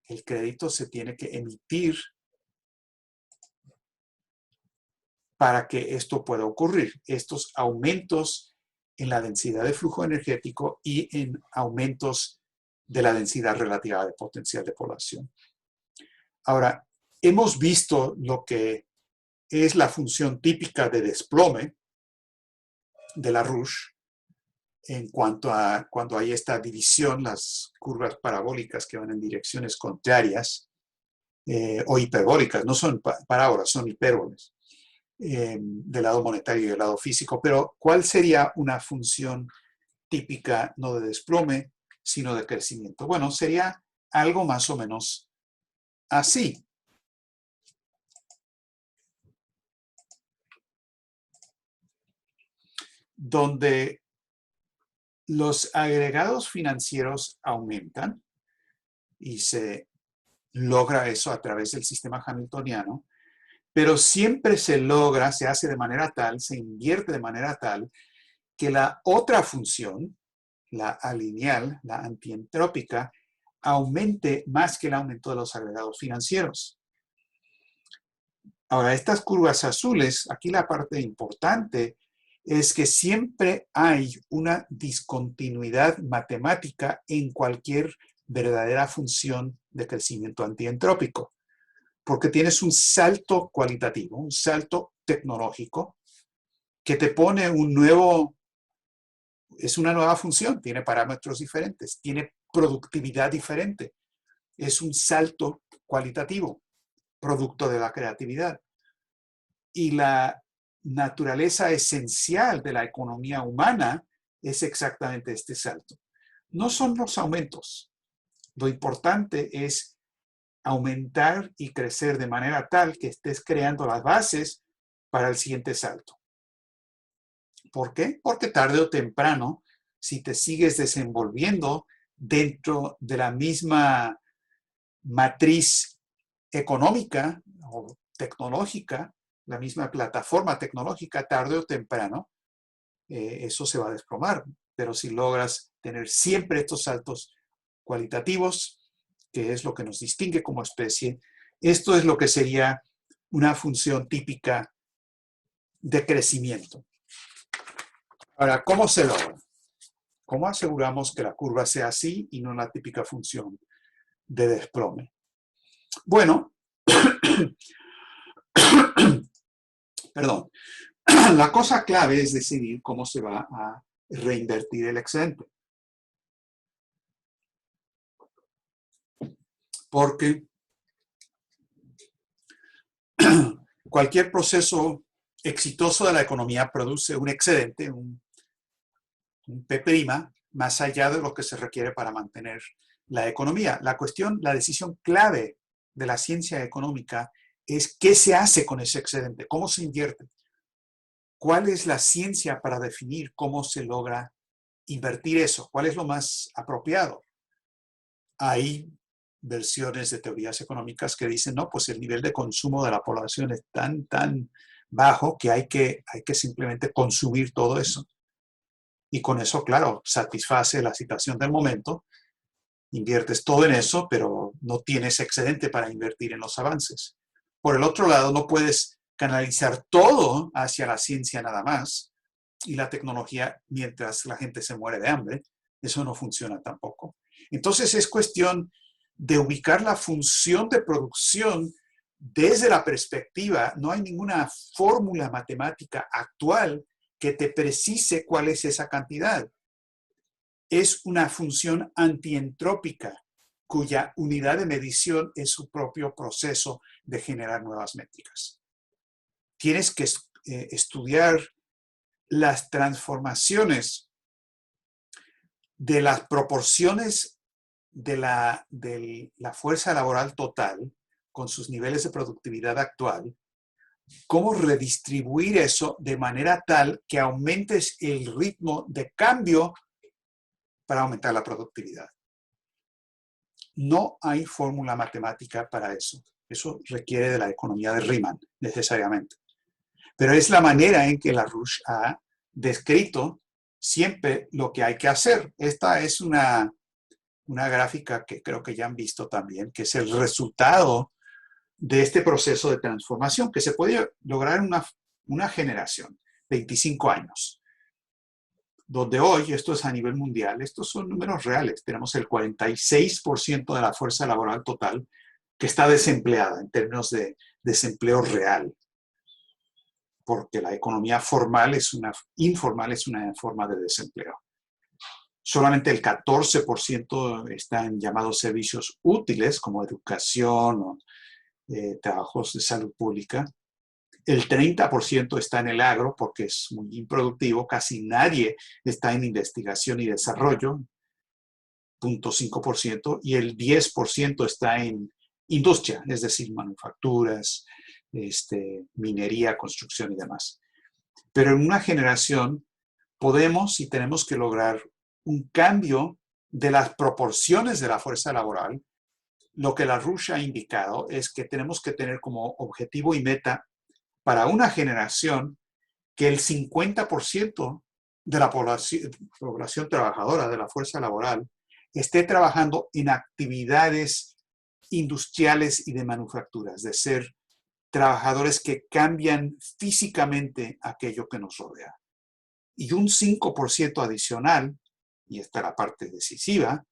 El crédito se tiene que emitir para que esto pueda ocurrir. Estos aumentos en la densidad de flujo energético y en aumentos de la densidad relativa de potencial de población. Ahora, hemos visto lo que es la función típica de desplome de la RUSH en cuanto a cuando hay esta división, las curvas parabólicas que van en direcciones contrarias o hiperbólicas, no son parábolas, son hipérboles, del lado monetario y del lado físico. Pero, ¿cuál sería una función típica no de desplome, sino de crecimiento? Bueno, sería algo más o menos así. Donde los agregados financieros aumentan y se logra eso a través del sistema hamiltoniano, pero siempre se logra, se hace de manera tal, se invierte de manera tal que la otra función, la alineal, la antientrópica, aumente más que el aumento de los agregados financieros. Ahora, estas curvas azules, aquí la parte importante es que siempre hay una discontinuidad matemática en cualquier verdadera función de crecimiento antientrópico, porque tienes un salto cualitativo, un salto tecnológico que te pone es una nueva función, tiene parámetros diferentes, tiene productividad diferente, es un salto cualitativo, producto de la creatividad. Y la naturaleza esencial de la economía humana es exactamente este salto. No son los aumentos. Lo importante es aumentar y crecer de manera tal que estés creando las bases para el siguiente salto. ¿Por qué? Porque tarde o temprano, si te sigues desenvolviendo dentro de la misma matriz económica o tecnológica, la misma plataforma tecnológica, tarde o temprano, eso se va a desplomar. Pero si logras tener siempre estos saltos cualitativos, que es lo que nos distingue como especie, esto es lo que sería una función típica de crecimiento. Ahora, ¿cómo se logra? ¿Cómo aseguramos que la curva sea así y no la típica función de desplome? Bueno, perdón, la cosa clave es decidir cómo se va a reinvertir el excedente. Porque cualquier proceso exitoso de la economía produce un excedente, un P', más allá de lo que se requiere para mantener la economía. La decisión clave de la ciencia económica es qué se hace con ese excedente, cómo se invierte. ¿Cuál es la ciencia para definir cómo se logra invertir eso? ¿Cuál es lo más apropiado? Hay versiones de teorías económicas que dicen, no, pues el nivel de consumo de la población es tan bajo que hay que simplemente consumir todo eso. Y con eso, claro, satisface la situación del momento, inviertes todo en eso, pero no tienes excedente para invertir en los avances. Por el otro lado, no puedes canalizar todo hacia la ciencia nada más y la tecnología mientras la gente se muere de hambre. Eso no funciona tampoco. Entonces es cuestión de ubicar la función de producción desde la perspectiva. No hay ninguna fórmula matemática actual que te precise cuál es esa cantidad. Es una función antientrópica cuya unidad de medición es su propio proceso de generar nuevas métricas. Tienes que estudiar las transformaciones de las proporciones de la fuerza laboral total con sus niveles de productividad actual, cómo redistribuir eso de manera tal que aumentes el ritmo de cambio para aumentar la productividad. No hay fórmula matemática para eso. Eso requiere de la economía de Riemann, necesariamente. Pero es la manera en que LaRouche ha descrito siempre lo que hay que hacer. Esta es una gráfica que creo que ya han visto también, que es el resultado de este proceso de transformación que se puede lograr en una generación, 25 años. Donde hoy, esto es a nivel mundial, estos son números reales, tenemos el 46% de la fuerza laboral total que está desempleada en términos de desempleo real, porque la economía informal es una forma de desempleo. Solamente el 14% está en llamados servicios útiles, como educación o trabajos de salud pública. El 30% está en el agro porque es muy improductivo. Casi nadie está en investigación y desarrollo, 0.5%. Y el 10% está en industria, es decir, manufacturas, minería, construcción y demás. Pero en una generación podemos y tenemos que lograr un cambio de las proporciones de la fuerza laboral. Lo que LaRouche ha indicado es que tenemos que tener como objetivo y meta para una generación que el 50% de la población trabajadora, de la fuerza laboral, esté trabajando en actividades industriales y de manufacturas, de ser trabajadores que cambian físicamente aquello que nos rodea. Y un 5% adicional, y esta es la parte decisiva,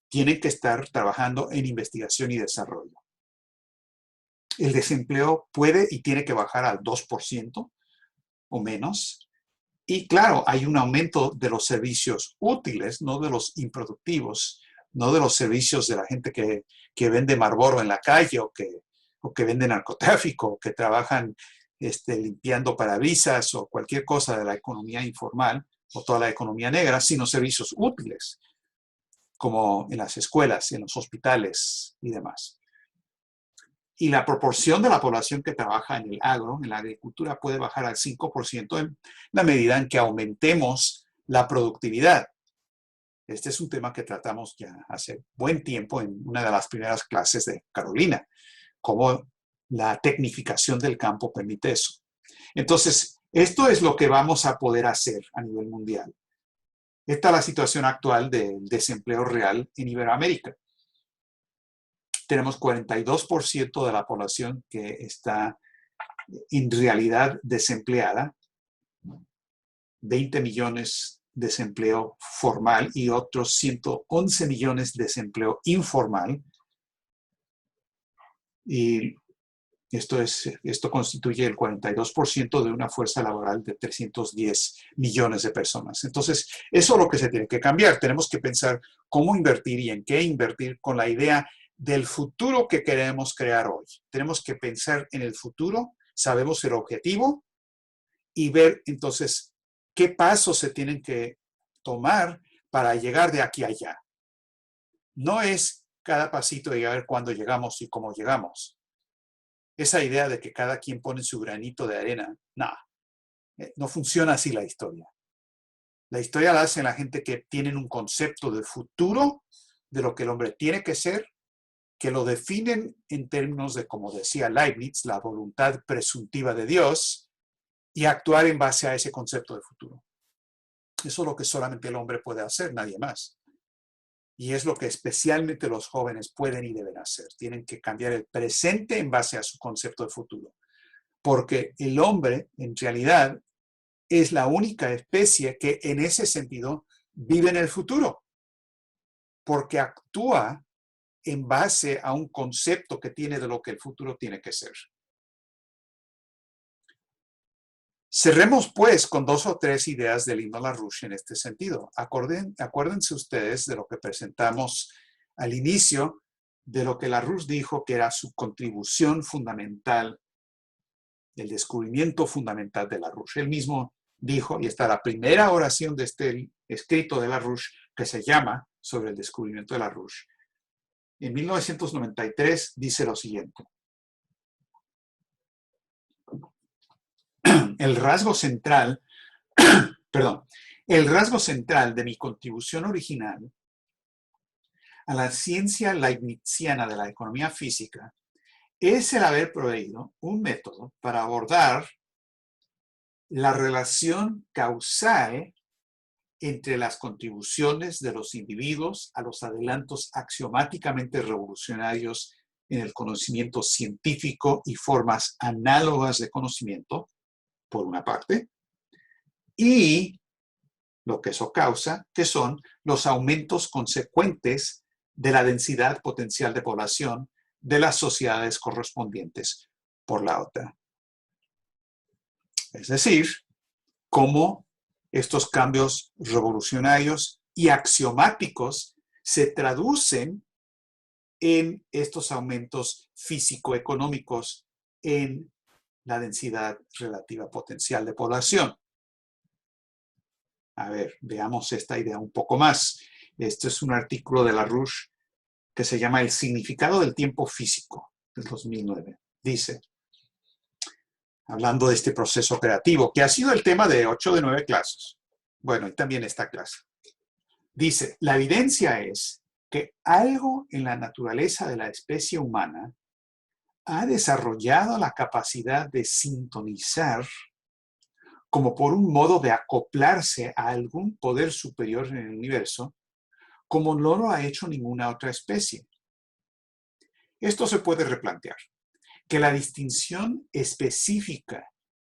tienen que estar trabajando en investigación y desarrollo. El desempleo puede y tiene que bajar al 2% o menos. Y claro, hay un aumento de los servicios útiles, no de los improductivos, no de los servicios de la gente que vende Marlboro en la calle o que vende narcotráfico, o que trabajan limpiando parabrisas o cualquier cosa de la economía informal o toda la economía negra, sino servicios útiles, como en las escuelas, en los hospitales y demás. Y la proporción de la población que trabaja en el agro, en la agricultura, puede bajar al 5% en la medida en que aumentemos la productividad. Este es un tema que tratamos ya hace buen tiempo en una de las primeras clases de Carolina, cómo la tecnificación del campo permite eso. Entonces, esto es lo que vamos a poder hacer a nivel mundial. Esta es la situación actual del desempleo real en Iberoamérica. Tenemos 42% de la población que está en realidad desempleada, 20 millones de desempleo formal y otros 111 millones de desempleo informal. Y esto constituye el 42% de una fuerza laboral de 310 millones de personas. Entonces, eso es lo que se tiene que cambiar. Tenemos que pensar cómo invertir y en qué invertir con la idea del futuro que queremos crear hoy. Tenemos que pensar en el futuro, sabemos el objetivo y ver entonces qué pasos se tienen que tomar para llegar de aquí a allá. No es cada pasito y a ver cuándo llegamos y cómo llegamos. Esa idea de que cada quien pone su granito de arena, no funciona así la historia. La historia la hace la gente que tienen un concepto de futuro, de lo que el hombre tiene que ser, que lo definen en términos de, como decía Leibniz, la voluntad presuntiva de Dios, y actuar en base a ese concepto de futuro. Eso es lo que solamente el hombre puede hacer, nadie más. Y es lo que especialmente los jóvenes pueden y deben hacer. Tienen que cambiar el presente en base a su concepto de futuro. Porque el hombre, en realidad, es la única especie que en ese sentido vive en el futuro. Porque actúa en base a un concepto que tiene de lo que el futuro tiene que ser. Cerremos pues con 2 o 3 ideas del himno LaRouche en este sentido. Acuérdense ustedes de lo que presentamos al inicio, de lo que LaRouche dijo que era su contribución fundamental, el descubrimiento fundamental de LaRouche. Él mismo dijo, y está la primera oración de este escrito de LaRouche, que se llama sobre el descubrimiento de LaRouche. En 1993 dice lo siguiente. El rasgo central de mi contribución original a la ciencia leibniziana de la economía física es el haber proveído un método para abordar la relación causal entre las contribuciones de los individuos a los adelantos axiomáticamente revolucionarios en el conocimiento científico y formas análogas de conocimiento, por una parte, y lo que eso causa, que son los aumentos consecuentes de la densidad potencial de población de las sociedades correspondientes, por la otra. Es decir, cómo estos cambios revolucionarios y axiomáticos se traducen en estos aumentos físico-económicos en la densidad relativa potencial de población. A ver, veamos esta idea un poco más. Este es un artículo de LaRouche que se llama El significado del tiempo físico, del 2009. Dice, hablando de este proceso creativo, que ha sido el tema de 8 de 9 clases. Bueno, y también esta clase. Dice, la evidencia es que algo en la naturaleza de la especie humana ha desarrollado la capacidad de sintonizar como por un modo de acoplarse a algún poder superior en el universo, como no lo ha hecho ninguna otra especie. Esto se puede replantear, que la distinción específica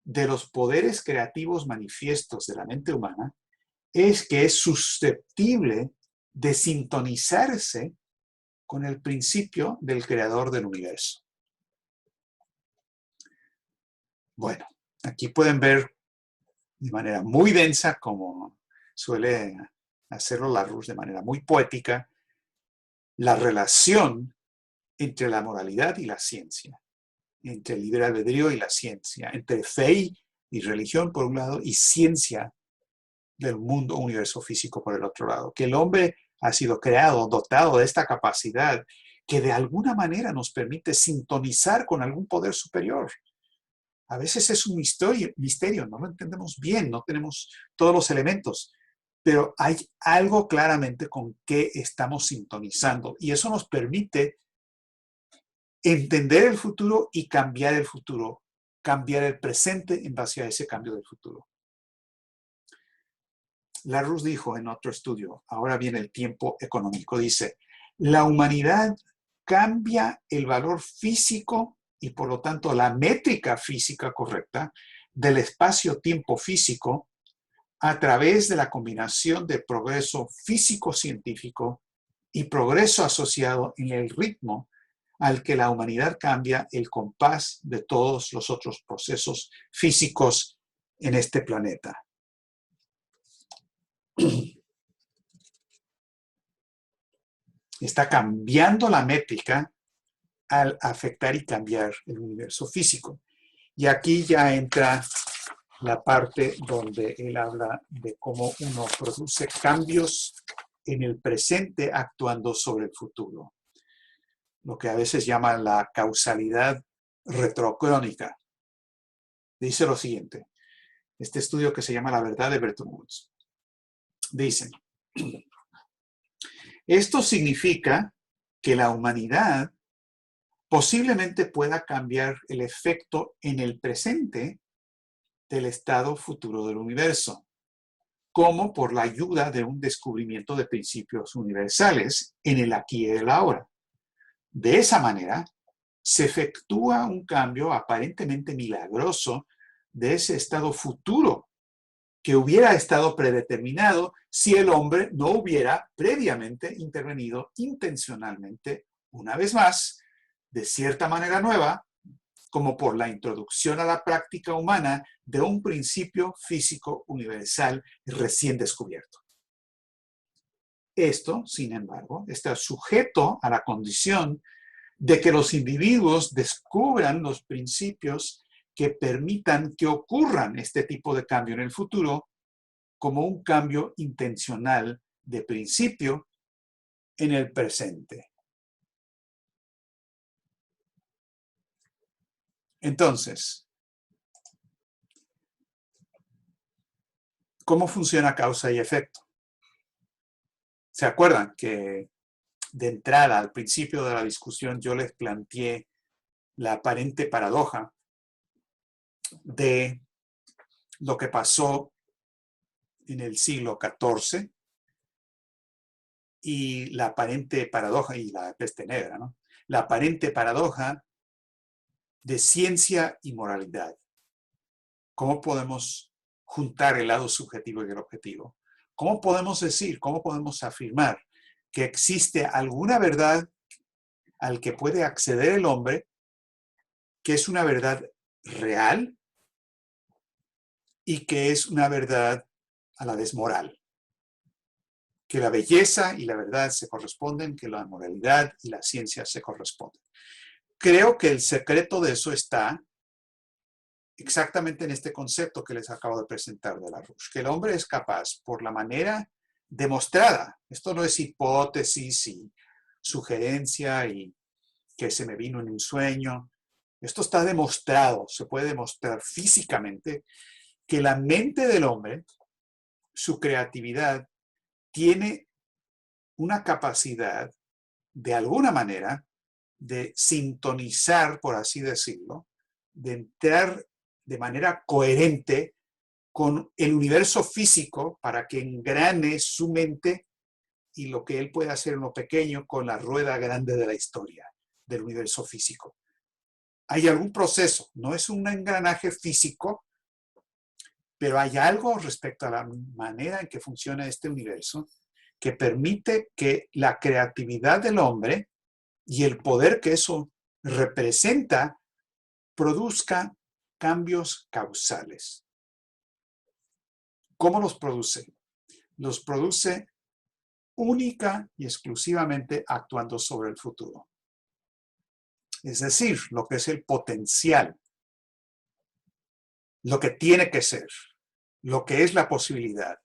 de los poderes creativos manifiestos de la mente humana es que es susceptible de sintonizarse con el principio del creador del universo. Bueno, aquí pueden ver de manera muy densa, como suele hacerlo LaRouche de manera muy poética, la relación entre la moralidad y la ciencia, entre el libre albedrío y la ciencia, entre fe y religión por un lado y ciencia del mundo, universo físico por el otro lado. Que el hombre ha sido creado, dotado de esta capacidad que de alguna manera nos permite sintonizar con algún poder superior. A veces es un misterio, no lo entendemos bien, no tenemos todos los elementos, pero hay algo claramente con que estamos sintonizando y eso nos permite entender el futuro y cambiar el futuro, cambiar el presente en base a ese cambio del futuro. LaRouche dijo en otro estudio, ahora viene el tiempo económico, dice, la humanidad cambia el valor físico y por lo tanto la métrica física correcta del espacio-tiempo físico a través de la combinación de progreso físico-científico y progreso asociado en el ritmo al que la humanidad cambia el compás de todos los otros procesos físicos en este planeta. Está cambiando la métrica al afectar y cambiar el universo físico. Y aquí ya entra la parte donde él habla de cómo uno produce cambios en el presente actuando sobre el futuro. Lo que a veces llaman la causalidad retrocrónica. Dice lo siguiente, este estudio que se llama La verdad de Bretton Woods. Dicen, esto significa que la humanidad posiblemente pueda cambiar el efecto en el presente del estado futuro del universo, como por la ayuda de un descubrimiento de principios universales en el aquí y el ahora. De esa manera, se efectúa un cambio aparentemente milagroso de ese estado futuro que hubiera estado predeterminado si el hombre no hubiera previamente intervenido intencionalmente, una vez más, de cierta manera nueva, como por la introducción a la práctica humana de un principio físico universal recién descubierto. Esto, sin embargo, está sujeto a la condición de que los individuos descubran los principios que permitan que ocurran este tipo de cambio en el futuro como un cambio intencional de principio en el presente. Entonces, ¿cómo funciona causa y efecto? ¿Se acuerdan que de entrada, al principio de la discusión, yo les planteé la aparente paradoja de lo que pasó en el siglo XIV y la aparente paradoja, y la peste negra, ¿no? La aparente paradoja de ciencia y moralidad. ¿Cómo podemos juntar el lado subjetivo y el objetivo? ¿Cómo podemos decir, cómo podemos afirmar que existe alguna verdad al que puede acceder el hombre, que es una verdad real y que es una verdad a la vez moral? Que la belleza y la verdad se corresponden, que la moralidad y la ciencia se corresponden. Creo que el secreto de eso está exactamente en este concepto que les acabo de presentar de LaRouche, que el hombre es capaz, por la manera demostrada, esto no es hipótesis y sugerencia y que se me vino en un sueño, esto está demostrado, se puede demostrar físicamente que la mente del hombre, su creatividad, tiene una capacidad, de alguna manera, de sintonizar, por así decirlo, de entrar de manera coherente con el universo físico para que engrane su mente y lo que él puede hacer en lo pequeño con la rueda grande de la historia del universo físico. Hay algún proceso, no es un engranaje físico, pero hay algo respecto a la manera en que funciona este universo que permite que la creatividad del hombre y el poder que eso representa produzca cambios causales. ¿Cómo los produce? Los produce única y exclusivamente actuando sobre el futuro. Es decir, lo que es el potencial, lo que tiene que ser, lo que es la posibilidad.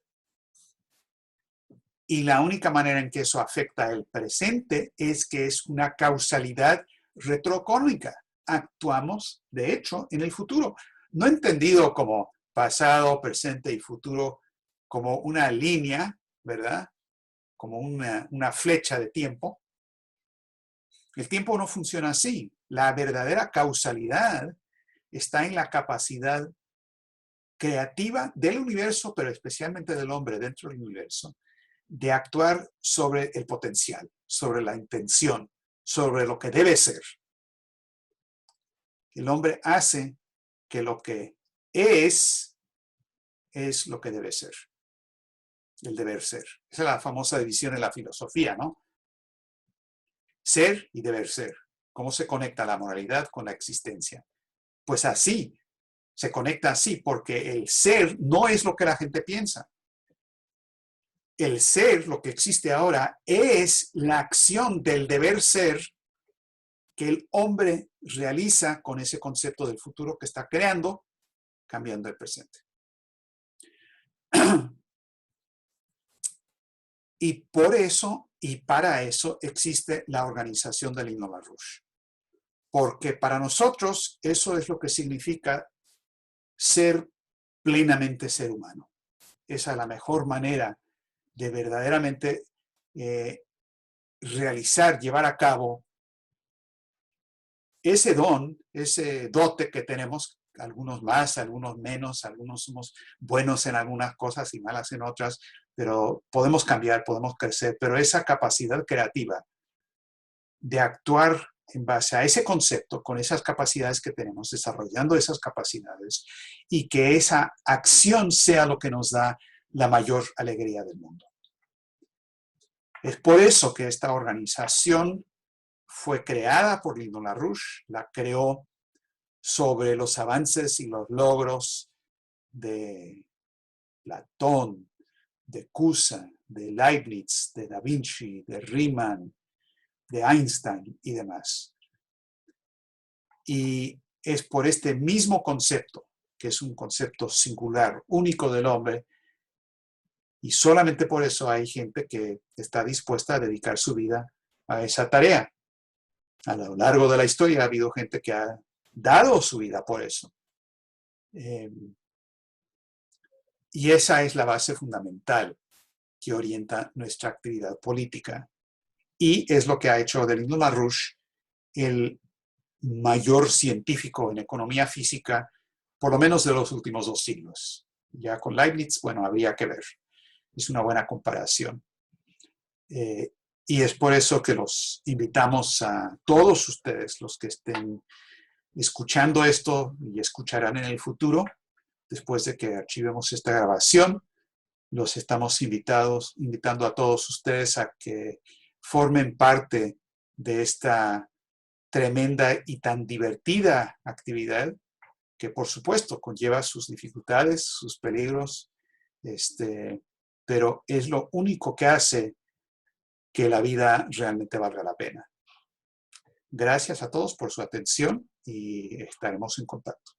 Y la única manera en que eso afecta el presente es que es una causalidad retrocónica. Actuamos, de hecho, en el futuro. No entendido como pasado, presente y futuro como una línea, ¿verdad? Como una flecha de tiempo. El tiempo no funciona así. La verdadera causalidad está en la capacidad creativa del universo, pero especialmente del hombre dentro del universo, de actuar sobre el potencial, sobre la intención, sobre lo que debe ser. El hombre hace que lo que es lo que debe ser, el deber ser. Esa es la famosa división en la filosofía, ¿no? Ser y deber ser. ¿Cómo se conecta la moralidad con la existencia? Pues así, se conecta así, porque el ser no es lo que la gente piensa. El ser, lo que existe ahora, es la acción del deber ser que el hombre realiza con ese concepto del futuro que está creando, cambiando el presente. Y por eso y para eso existe la organización del Himno LaRouche. Porque para nosotros eso es lo que significa ser plenamente ser humano. Esa es la mejor manera de verdaderamente realizar, llevar a cabo ese don, ese dote que tenemos, algunos más, algunos menos, algunos somos buenos en algunas cosas y malas en otras, pero podemos cambiar, podemos crecer, pero esa capacidad creativa de actuar en base a ese concepto, con esas capacidades que tenemos, desarrollando esas capacidades, y que esa acción sea lo que nos da la mayor alegría del mundo. Es por eso que esta organización fue creada por Lyndon LaRouche, la creó sobre los avances y los logros de Platón, de Cusa, de Leibniz, de Da Vinci, de Riemann, de Einstein y demás. Y es por este mismo concepto, que es un concepto singular, único del hombre, y solamente por eso hay gente que está dispuesta a dedicar su vida a esa tarea. A lo largo de la historia ha habido gente que ha dado su vida por eso. Y esa es la base fundamental que orienta nuestra actividad política. Y es lo que ha hecho de Lyndon LaRouche el mayor científico en economía física, por lo menos de los últimos 2 siglos. Ya con Leibniz, bueno, habría que ver. Es una buena comparación. Y es por eso que los invitamos a todos ustedes, los que estén escuchando esto y escucharán en el futuro, después de que archivemos esta grabación, los estamos invitando a todos ustedes a que formen parte de esta tremenda y tan divertida actividad que, por supuesto, conlleva sus dificultades, sus peligros, pero es lo único que hace que la vida realmente valga la pena. Gracias a todos por su atención y estaremos en contacto.